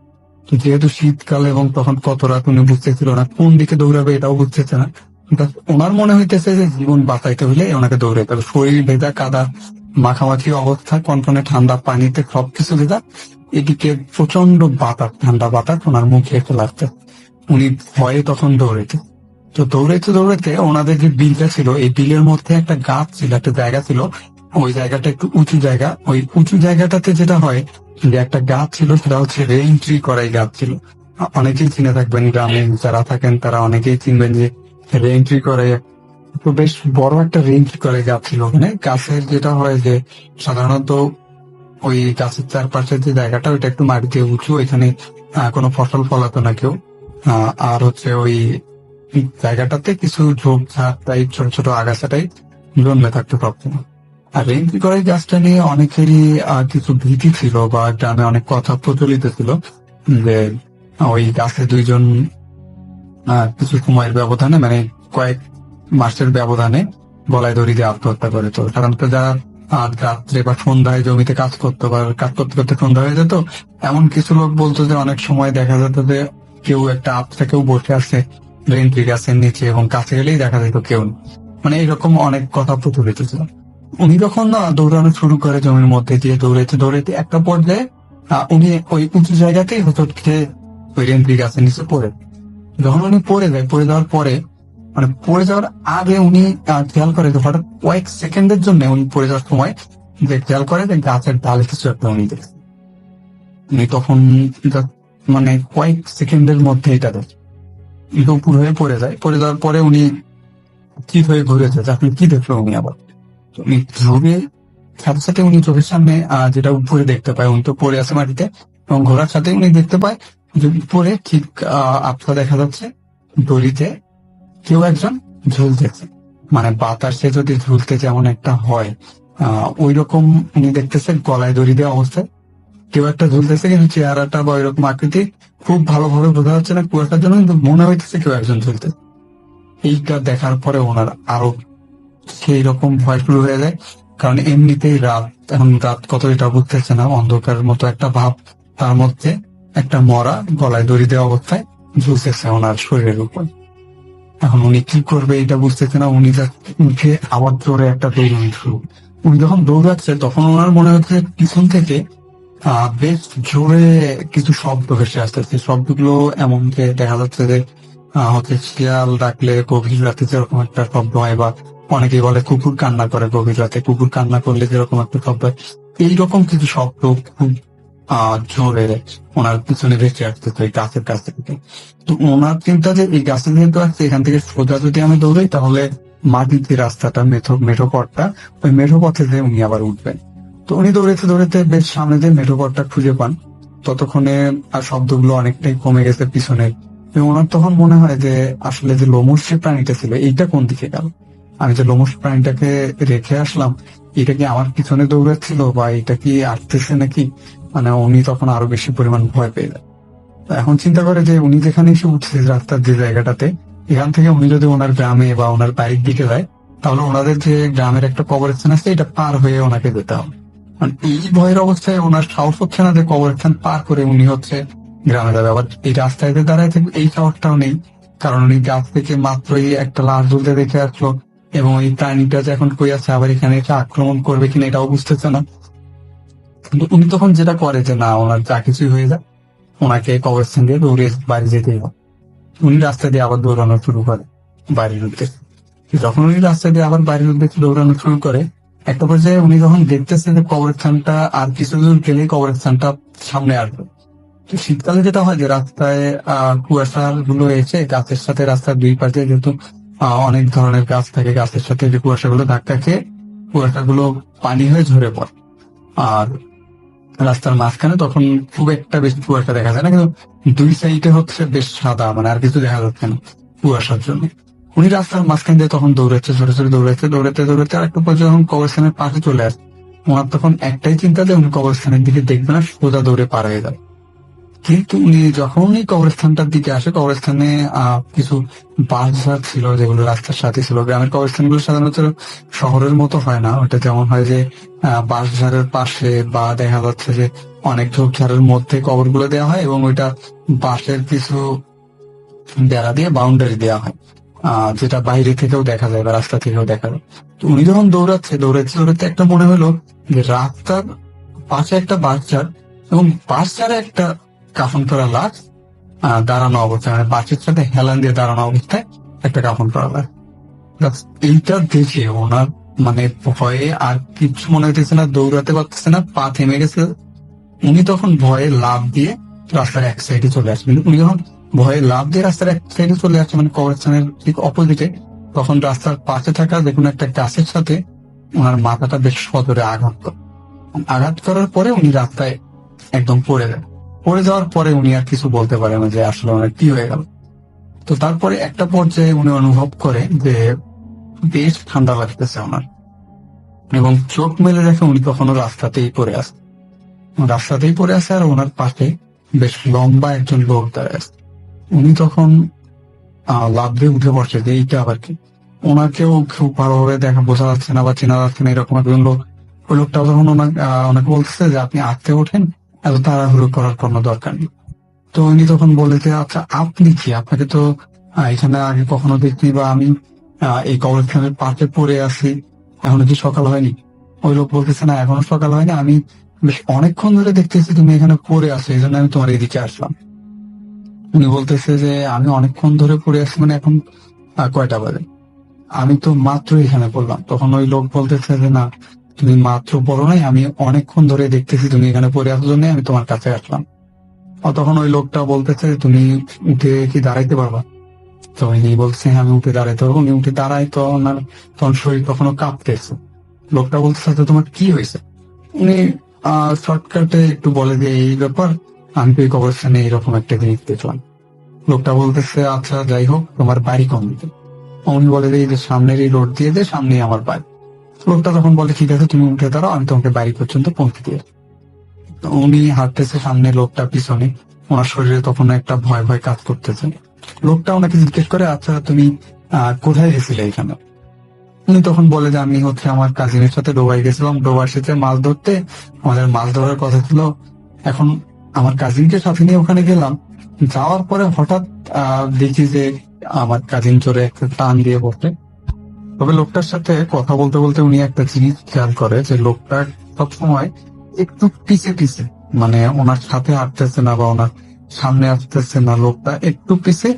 তো যেহেতু শীতকাল এবং তখন কত রাত উনি বুঝতেছিল না, কোন দিকে দৌড়াবে এটাও বুঝতেছে না। ওনার মনে হইতেছে যে জীবন বাঁচাইতে হইলে ওনাকে দৌড়াইতে হবে। শরীর ভেজা, কাদা মাখামাখি অবস্থা, কনকনে ঠান্ডা পানিতে সবকিছু ভেজা, এদিকে প্রচন্ড বাতাস, ঠান্ডা বাতাস ওনার মুখে এসে লাগছে। উনি ভয়ে তখন দৌড়াইতে, তো দৌড়াইতে দৌড়াইতে ওনাদের যে বিলটা ছিল, এই বিলের মধ্যে একটা গাছ ছিল, একটা জায়গা ছিল। ওই জায়গাটা একটু উঁচু জায়গা। ওই উঁচু জায়গাটাতে যেটা হয় যে একটা গাছ ছিল, সেটা হচ্ছে রেইন ট্রি করাই গাছ ছিল। অনেকেই চিনে থাকবেন, গ্রামে যারা থাকেন তারা অনেকেই চিনবেন যে রেইন ট্রি করে। তো বেশ বড় একটা রেইন ট্রি করে গাছ ছিল ওখানে। গাছের যেটা হয় যে সাধারণত ওই গাছের চারপাশের যে জায়গাটা, ওইটা একটু মাটিতে উঁচু, এখানে কোনো ফসল ফলাতো না কেউ। আর হচ্ছে ওই জায়গাটাতে কিছু ঝোপঝাড় টাইপ, ছোট ছোট আগাছা টাইপ জন্মে থাকতো সবসময়। আর রেঞ্জি করাই গাছটা নিয়ে অনেকেরই কিছু ভীতি ছিল, বা গ্রামে অনেক কথা প্রচলিত ছিল যে ওই গাছে দুইজন কিছু সময়ের ব্যবধানে, মানে কয়েক মাসের ব্যবধানে গলায় দড়ি দিয়ে আত্মহত্যা করে। তো সাধারণত যারা রাত্রে বা সন্ধ্যায় জমিতে কাজ করতো, বা কাজ করতে করতে সন্ধ্যা হয়ে যেত, এমন কিছু লোক বলতো যে অনেক সময় দেখা যেত যে কেউ একটা আবছা কেউ বসে আছে রেন্ট্রি গাছের নিচে, এবং কাছে গেলেই দেখা যেত কেউ নেই। মানে এরকম অনেক কথা প্রচলিত ছিল। উনি যখন দৌড়ানো শুরু করে জমির মধ্যে দিয়ে দৌড়াইতে দৌড়াইতে একটা পর্যায়ে উনি ওই উঁচু জায়গাতেই হোঁচট খেয়ে ওই রেন্ট্রি গাছের নিচে পড়ে। যখন উনি পড়ে যায়, পড়ে যাওয়ার পরে, মানে পড়ে যাওয়ার আগে উনি খেয়াল করে যে হঠাৎ কয়েক সেকেন্ডের জন্য উনি পড়ে যাওয়ার সময় যে খেয়াল করে যে গাছের ডালে কিছু একটা উনি দেখে। উনি তখন মানে কয়েক সেকেন্ডের মধ্যে এটা দেখে উপর হয়ে পড়ে যায়। পড়ে যাওয়ার পরে উনি চিত হয়ে ঘুরেছে যে আপনি কি দেখলো। উনি আবার উনি ঘুরে সাথে সাথে উনি চোখের সামনে যেটা উপরে দেখতে পায়, উনি তো পড়ে আছে মাটিতে, এবং ঘোরার সাথে উনি দেখতে পায় যে উপরে ঠিক আবছা দেখা যাচ্ছে দড়িতে কেউ একজন ঝুলতেছে। মানে বাতাসে যদি ঝুলতে যেমন একটা হয়, ওই রকম উনি দেখতেছে গলায় দড়ি দেওয়া অবস্থায় কেউ একটা ঝুলতেছে, কিন্তু চেহারাটা বা ওইরকম আকৃতি খুব ভালোভাবে বোঝা যাচ্ছে না কুয়াশার জন্য, কিন্তু মনে হইতেছে কেউ একজন ঝুলতেছে। এইটা দেখার পরে ওনার আরো সেই রকম ভয় শুরু হয়ে যায়। কারণ এমনিতেই রাত, এখন রাত কত এটা বুঝতেছে না, অন্ধকার মতো একটা ভাব, তার মধ্যে একটা মরা গলায় দড়ি দেওয়া অবস্থায় ঝুলতেছে ওনার শরীরের উপর। এখন উনি কি করবে এটা বুঝতেছে না। উনি উঠে আবার জোরে একটা দৌড়ানো শুরু। উনি যখন দৌড়াচ্ছে তখন ওনার মনে হচ্ছে পিছন থেকে বেশ জোরে কিছু শব্দ ভেসে আসতেছে। শব্দগুলো এমন যে দেখা যাচ্ছে যে হচ্ছে শিয়াল ডাকলে গভীর রাতে যেরকম একটা শব্দ হয়, বা অনেকেই বলে কুকুর কান্না করে গভীর রাতে, কুকুর কান্না করলে যেরকম একটা শব্দ হয়, এইরকম কিছু শব্দ খুব জোরে ওনার পিছনে ভেসে আসতেছে ওই গাছের কাছ থেকে। তো ওনার চিন্তা যে এই গাছে যেহেতু আসছে, এখান থেকে সোজা যদি আমি দৌড়াই তাহলে মাটির যে রাস্তাটা, মেঠো পথটা, ওই মেঠো পথে যে উনি আবার উঠবেন। তো উনি দৌড়াতে দৌড়াতে বেশ সামনে যে মেঠো পথটা খুঁজে পান। ততক্ষণে আর শব্দগুলো অনেকটাই কমে গেছে পিছনে, এবং ওনার তখন মনে হয় যে আসলে যে লোমশ যে প্রাণীটা ছিল এইটা কোন দিকে গেল। আমি যে লোমশ প্রাণীটাকে রেখে আসলাম, এটা কি আমার পিছনে দৌড়াচ্ছিল, বা এটা কি আসতেছে নাকি। মানে উনি তখন আরো বেশি পরিমাণ ভয় পেয়ে যায়। এখন চিন্তা করে যে উনি যেখানে এসে উঠছে রাস্তার যে জায়গাটাতে, এখান থেকে উনি যদি ওনার গ্রামে বা ওনার বাড়ির দিকে যায়, তাহলে ওনাদের যে গ্রামের একটা কবরস্থান আছে, এটা পার হয়ে ওনাকে যেতে হবে। মানে এই ভয়ের অবস্থায় ওনার সাহস হচ্ছে না যে কবরস্থান পার করে উনি হচ্ছে গ্রামে যাবে। আবার এই রাস্তায় দাঁড়ায় থেকে এই সাহসটাও নেই, কারণ উনি গাছ থেকে মাত্রই একটা লাশ ঝুলতে দেখে আসলো, এবং এই প্রাণীটা যে এখন কই আছে, আবার এখানে এসে আক্রমণ করবে কিনা এটাও বুঝতেছে না। কিন্তু উনি তখন যেটা করে যে না, ওনার যা কিছুই হয়ে যায়, ওনাকে কবরস্থান দিয়ে দৌড়ে বাড়ি যেতেই হবে। উনি রাস্তা দিয়ে আবার দৌড়ানো শুরু করে বাড়ির উদ্দেশ্যে। যখন উনি রাস্তা দিয়ে আবার বাড়ির উদ্দেশ্যে দৌড়ানো শুরু করে, একটা পর্যায়ে উনি যখন দেখতেছে যে কবরস্থানটা আর কিছু দূর গেলেই কবরস্থানটা সামনে আসবে। তো শীতকালে যেটা হয় যে রাস্তায় কুয়াশা গুলো এসে গাছের সাথে রাস্তার দুই পাশে যেহেতু অনেক ধরনের গাছ থাকে, গাছের সাথে যে কুয়াশাগুলো ধাক্কা খেয়ে কুয়াশাগুলো পানি হয়ে ঝরে পড়ে। আর রাস্তার মাঝখানে তখন খুব একটা বেশি কুয়াশা দেখা যায় না, কিন্তু দুই সাইডে হচ্ছে বেশ সাদা, মানে আর কিছু দেখা যাচ্ছে না কুয়াশার জন্য। উনি রাস্তার মাঝখান দিয়ে তখন দৌড়াচ্ছে, ছোট ছোট দৌড়াচ্ছে, দৌড়াতে দৌড়াতে আর একটা পর্যায়ে যখন কবরস্থানের পাশে চলে আসে, ওনার তখন একটাই চিন্তা যে উনি কবরস্থানের দিকে দেখবে না, সোজা দৌড়ে পার হয়ে যাবে। কিন্তু উনি যখনই কবরস্থানটার দিকে আসে, কবরস্থানে কিছু বাঁশঝাড় ছিল যেগুলো রাস্তার সাথে ছিল। গ্রামের কবরস্থানগুলো সাধারণত শহরের মতো হয় না, ওটা যেমন হয় যে বাঁশঝাড়ের পাশে বা দেখা যাচ্ছে যে অনেক ঝোপঝাড়ের মধ্যে কবরগুলো দেওয়া হয় এবং ওইটা বাঁশের কিছু বেড়া দিয়ে বাউন্ডারি দেওয়া হয়, যেটা বাইরে থেকেও দেখা যায় বা রাস্তা থেকেও দেখা যায়। তো উনি যখন দৌড়াতে একটা মনে হলো যে রাস্তার পাশে একটা বাঁশঝাড় এবং বাঁশঝাড়ে একটা কাফন করা লাশ দাঁড়ানো অবস্থায়, মানে বাঁশের সাথে হেলান দিয়ে দাঁড়ানো অবস্থায় একটা কাফন করা লাশ। Just এইটা দেখে ওনার মানে ভয়ে আর কিছু মনে হইতেছে না, দৌড়াতে পারতেছে না, পা থেমে গেছে। উনি তখন ভয়ে লাফ দিয়ে রাস্তার এক সাইডে চলে আসে। কিন্তু উনি যখন ভয়ে লাফ দিয়ে রাস্তার এক সাইডে চলে আসে, মানে কবরস্থানের ঠিক অপোজিটে, তখন রাস্তার পাশে থাকা দেখুন একটা গাছের সাথে ওনার মাথাটা বেশ সজোরে আঘাত করে। আঘাত করার পরে উনি রাস্তায় একদম পড়ে যায়। পড়ে যাওয়ার পরে উনি আর কিছু বলতে পারে না যে আসলে ওনার কি হয়ে গেল। তো তারপরে একটা পর্যায়ে উনি অনুভব করে যে বেশ ঠান্ডা লাগতেছে ওনার, এবং চোখ মেলে দেখে উনি তখনও রাস্তাতেই পড়ে আছে আর ওনার পাশে বেশ লম্বা একজন লোক দাঁড়ায় আছে। উনি তখন লাফ দিয়ে উঠে পড়ছে যে এইটা আবার কি। ওনাকেও খুব ভালোভাবে দেখা বোঝা যাচ্ছে না বা চেনা যাচ্ছে না, এরকম একজন লোক। ওই লোকটাও তখন ওনাকে বলতেছে যে আপনি আঁকতে ওঠেন, এত তাড়াহুড়ো করার কোনো দরকার নেই। তো উনি তখন বলেছে আচ্ছা আপনি কি, আপনাকে তো এখানে আগে কখনো দেখিনি, বা আমি এই কবরস্থানের পাশে পড়ে আছি, এখনো কি সকাল হয়নি? ওই লোক বলতেছে না এখনো সকাল হয়নি, আমি বেশ অনেকক্ষণ ধরে দেখতেছি তুমি এখানে পড়ে আছো, এই জন্য আমি তোমার এদিকে আসলাম। উনি বলতেছে যে আমি অনেকক্ষণ ধরে পড়ে আছি, মানে এখন কয়টা বাজে? আমি তো মাত্র এখানে পড়লাম। তখন ওই লোক বলতেছে যে না, তুমি মাত্র পড়ো নাই, আমি অনেকক্ষণ ধরে দেখতেছি তুমি এখানে পড়ে আসার জন্য আমি তোমার কাছে আসলাম। তখন ওই লোকটা বলতেছে তুমি উঠে কি দাঁড়াইতে পারবা? তো উনি বলছে হ্যাঁ আমি উঠে দাঁড়াইতে পারবো। উনি উঠে দাঁড়ায়, তো ওনার তখন শরীর তখনও কাঁপতেছে। লোকটা বলতেছে "আচ্ছা, তোমার কি হয়েছে?" উনি শর্টকাটে একটু বলে যে এই ব্যাপার, আমি তো এই কবরস্থানে এরকম একটা জিনিস দেখলাম। লোকটা বলতেছে আচ্ছা যাই হোক, তোমার বাড়ি কোন দিকে? উনি বলে যে এই যে সামনের এই রোড দিয়ে সামনেই আমার বাড়ি। লোকটা তখন বলে ঠিক আছে তুমি উঠে দাঁড়াও, আমি তোমাকে বাড়ি পর্যন্ত পৌঁছে দিয়ে। তো উনি হাঁটতেছে সামনে, লোকটা পিছনে। ওনার শরীরে তখন একটা ভয় ভয় কাজ করতেছে। লোকটা ওনাকে জিজ্ঞেস করে আচ্ছা তুমি কোথায় গেছিলে এখানে? উনি তখন বলে যে আমি হচ্ছে আমার কাজিনের সাথে ডোবায় গেছিলাম, ডোবার সাথে মাছ ধরতে, আমাদের মাছ ধরার কথা ছিল। এখন আমার কাজিনকে সাথে নিয়ে ওখানে গেলাম, যাওয়ার পরে হঠাৎ দেখি যে আমার কাজিন চোরে একটা টান দিয়ে পড়ছে। তবে লোকটার সাথে কথা বলতে বলতে উনি একটা জিনিস খেয়াল করে যে লোকটা সবসময় একটু পিছে পিছে, মানে ওনার সাথে হাঁটতেছে না বা ওনার সামনে আসতেছে না, লোকটা একটু পিছে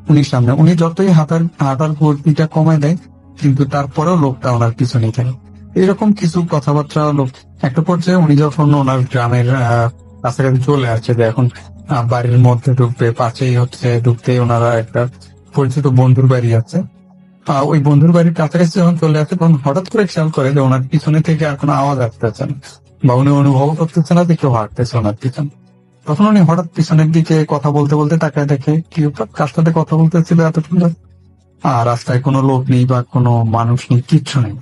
উনি সামনে। উনি যতই হাঁটার গতিটা কমায় দেয়, কিন্তু তারপরেও লোকটা ওনার পিছনেই থাকে। এরকম কিছু কথাবার্তা লোক। একটা পর্যায়ে উনি যখন ওনার গ্রামের কাছাকাছি চলে আসছে, যে এখন বাড়ির মধ্যে ঢুকবে, পাশেই হচ্ছে ঢুকতে ওনারা একটা পরিচিত বন্ধুর বাড়ি আছে। ওই বন্ধুর বাড়ির কাছাকাছি যখন চলে আসে, তখন হঠাৎ করে খেয়াল করে যে ওনার পিছনে থেকে আর কোনো আওয়াজ আসতেছে না, বা উনি অনুভব করতেছে না যে কেউ হাঁটতেছে ওনার পিছনে। তখন উনি হঠাৎ পিছনের দিকে কথা বলতে বলতে তাকায় দেখে কি কার সাথে কথা বলতেছিল এতক্ষণ ধরে, আর রাস্তায় কোনো লোক নেই বা কোনো মানুষ নেই, কিচ্ছু নেই।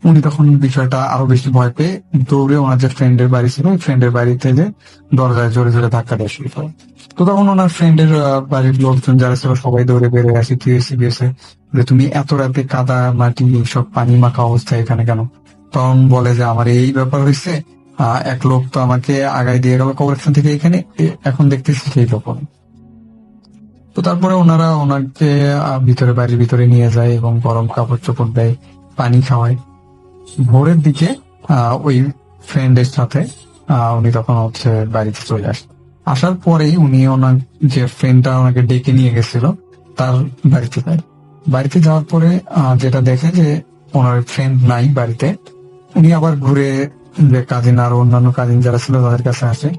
উনি তখন বিষয়টা আরো বেশি ভয় পেয়ে দৌড়ে ওনার যে ফ্রেন্ডের বাড়ি ছিল, ওই ফ্রেন্ডের বাড়িতে যে দরজায় জোরে জোরে ধাক্কা দেওয়া শুরু করে। তো তখন ওনার ফ্রেন্ডের বাড়ির লোকজন যারা ছিল সবাই দৌড়ে বেরিয়ে আসে, কি হয়েছে যে তুমি এত রাতে কাদা মাটি সব পানি মাখা অবস্থায় এখানে কেন? তখন বলে যে আমার এই ব্যাপার হয়েছে, এক লোক তো আমাকে আগায় দিয়ে গেল কবরস্থান থেকে এখানে, এখন দেখতেছি সেই লোক। তো তারপরে ওনারা ওনাকে বাড়ির ভিতরে নিয়ে যায় এবং গরম কাপড় চোপড় দেয়, পানি খাওয়ায়। ভোরের দিকে ওই ফ্রেন্ডের সাথে উনি তখন হচ্ছে বাড়িতে চলে আসে। আসার পরেই উনি ওনার যে ফ্রেন্ডটা ওনাকে ডেকে নিয়ে গেছিল তার বাড়িতে যায়। বাড়িতে যাওয়ার পরে যেটা দেখে যে ওনার ফ্রেন্ড নাই বাড়িতে। উনি আবার ঘুরে যে কাজিন আর অন্যান্য কাজিন যারা ছিল তাদের কাছে আসে।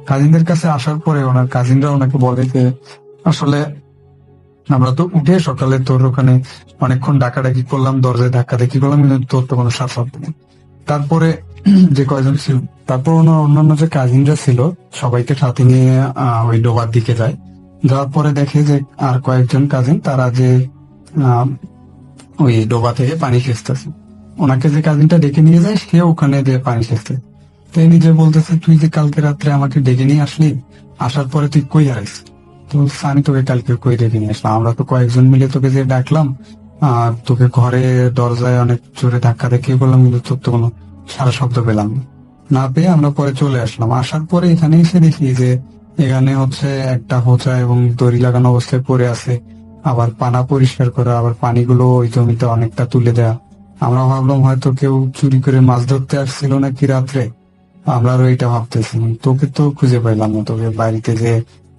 কাজিনদের কাছে আসার পরে ওনার কাজিনরা ওনাকে বলে যে আসলে আমরা তো উঠে সকালে তোর ওখানে অনেকক্ষণ ডাকাডাকি করলাম, দরজায় ধাক্কা ধাক্কি করলাম, কিন্তু তোর তো কোনো সাড়া শব্দ নেই। তারপরে যে কয়জন ছিল, তারপর ওনার অন্যান্য যে কাজিনরা ছিল সবাইকে সাথে নিয়ে ওই ডোবার দিকে যায়। যাওয়ার পরে দেখে যে আর কয়েকজন কাজিন তারা যে ওই ডোবা থেকে পানি খেঁচতেছে। ওনাকে যে কাজিনটা ডেকে নিয়ে যায় সে ওখানে যে পানি খেঁচতে, তাই নিজে বলতেছে তুই যে কালকে রাত্রে আমাকে ডেকে নিয়ে আসলি, আসার পরে তুই কই হারাইস? তো বলছে, আমি তোকে কালকে কই রেখে নিয়ে আসলাম, আমরা তো কয়েকজন মিলে তোকে যে ডাকলাম, তোকে ঘরে দরজায় অনেক জোরে ধাক্কা দেখিয়ে বললাম, কিন্তু তোর তো কোনো সারা শব্দ পেলাম না। না পেয়ে আমরা পরে চলে আসলাম। আসার পরে এখানে এসে দেখি যে এখানে হচ্ছে একটা হোঁচা এবং দড়ি লাগানো অবস্থায় পড়ে আছে, আবার পানা পরিষ্কার করা, আবার পানিগুলো ওই জমিতে অনেকটা তুলে দেয়া। আমরা ভাবলাম হয়তো কেউ চুরি করে মাছ ধরতে আসছিল নাকি রাত্রে, আমরা আরো এটা ভাবতেছি। তোকে তো খুঁজে পাইলাম না, তোকে বাড়িতে যে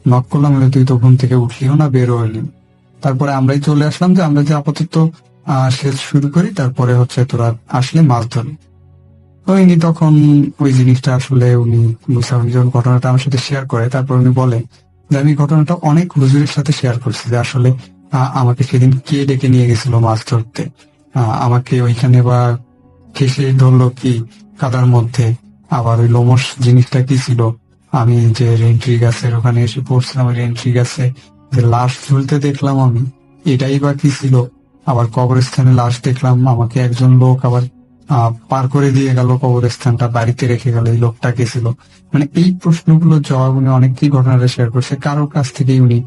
নক করলাম, বলে তুই তো ঘুম থেকে উঠলিও না, বেরো হইলি। তারপরে আমরাই চলে আসলাম যে আমরা যে আপাতত সেচ শুরু করি, তারপরে হচ্ছে তোরা আসলে মাছ ধরি। তো ইনি তখন ওই জিনিসটা আসলে উনি মুসাফির যখন ঘটনাটা আমার সাথে শেয়ার করে, তারপর উনি বলে যে আমি ঘটনাটা অনেক হুজুরের সাথে শেয়ার করছি, যে আসলে আমাকে সেদিন কে ডেকে নিয়ে গেছিল মাছ ধরতে, আমাকে ওইখানে বা ঠেসে ধরলো কি কাদার মধ্যে, আবার ওই লোমস জিনিসটা কি ছিল, আমি যে রেন্ট্রি গাছের ওখানে এসে পড়ছিলাম, ওই রেন্ট্রি গাছে যে লাশ ঝুলতে দেখলাম আমি, এটাই বা কি ছিল, আবার কবরস্থানে লাশ দেখলাম, আমাকে একজন লোক আবার পার করে দিয়ে গেল কবরস্থানটা, বাড়িতে রেখে গেল, এই লোকটা কে ছিল। মানে এই প্রশ্নগুলোর জবাব উনি অনেককেই ঘটনাটা শেয়ার করছে, কারোর কাছ থেকেই উনি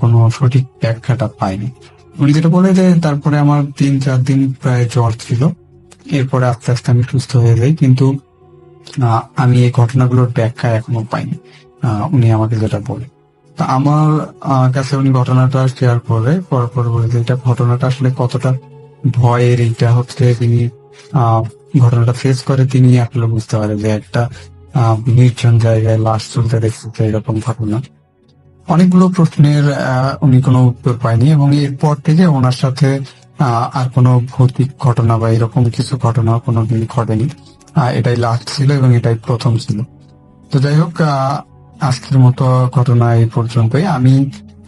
কোনো সঠিক ব্যাখ্যাটা পায়নি। উনি যেটা বলে যে তারপরে আমার 3-4 দিন প্রায় জ্বর ছিল, এরপরে আস্তে আস্তে আমি সুস্থ হয়ে যাই, কিন্তু আমি এই ঘটনাগুলোর ব্যাখ্যা এখনো পাইনি। উনি আমাকে যেটা বলে, তা আমার কাছে উনি ঘটনাটা শেয়ার করে পর বলে যে এটা ঘটনাটা আসলে কতটা ভয়ের, এইটা হচ্ছে তিনি ঘটনাটা ফেস করে তিনি আসলে বুঝতে পারে যে একটা নির্জন জায়গায় লাশ চলতে দেখছে এরকম ঘটনা। অনেকগুলো প্রশ্নের উনি কোনো উত্তর পায়নি, এবং এরপর থেকে ওনার সাথে আর কোনো ভৌতিক ঘটনা বা এরকম কিছু ঘটনা কোনোদিন ঘটেনি। এটাই লাস্ট ছিল এবং এটাই প্রথম ছিল। তো যাই হোক, আজকের মতো ঘটনা এই পর্যন্তই। আমি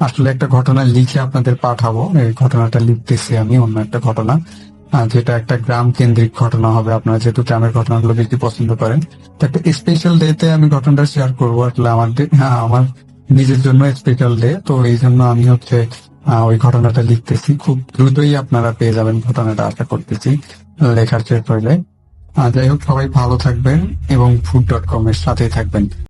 আসলে একটা ঘটনা লিখে আপনাদের পাঠাবো, এই ঘটনাটা লিখতেছি আমি, অন্য একটা ঘটনা, যেটা একটা গ্রাম কেন্দ্রিক ঘটনা হবে। আপনারা যেহেতু গ্রামের ঘটনাগুলো বেশি পছন্দ করেন, তো একটা স্পেশাল ডে তে আমি ঘটনাটা শেয়ার করবো। আসলে আমার নিজের জন্য স্পেশাল ডে, তো এই জন্য আমি হচ্ছে ওই ঘটনাটা লিখতেছি। খুব দ্রুতই আপনারা পেয়ে যাবেন ঘটনাটা, আশা করতেছি লেখার শেষ হইলে। যাই হোক, সবাই ভালো থাকবেন এবং food.com এর সাথেই থাকবেন।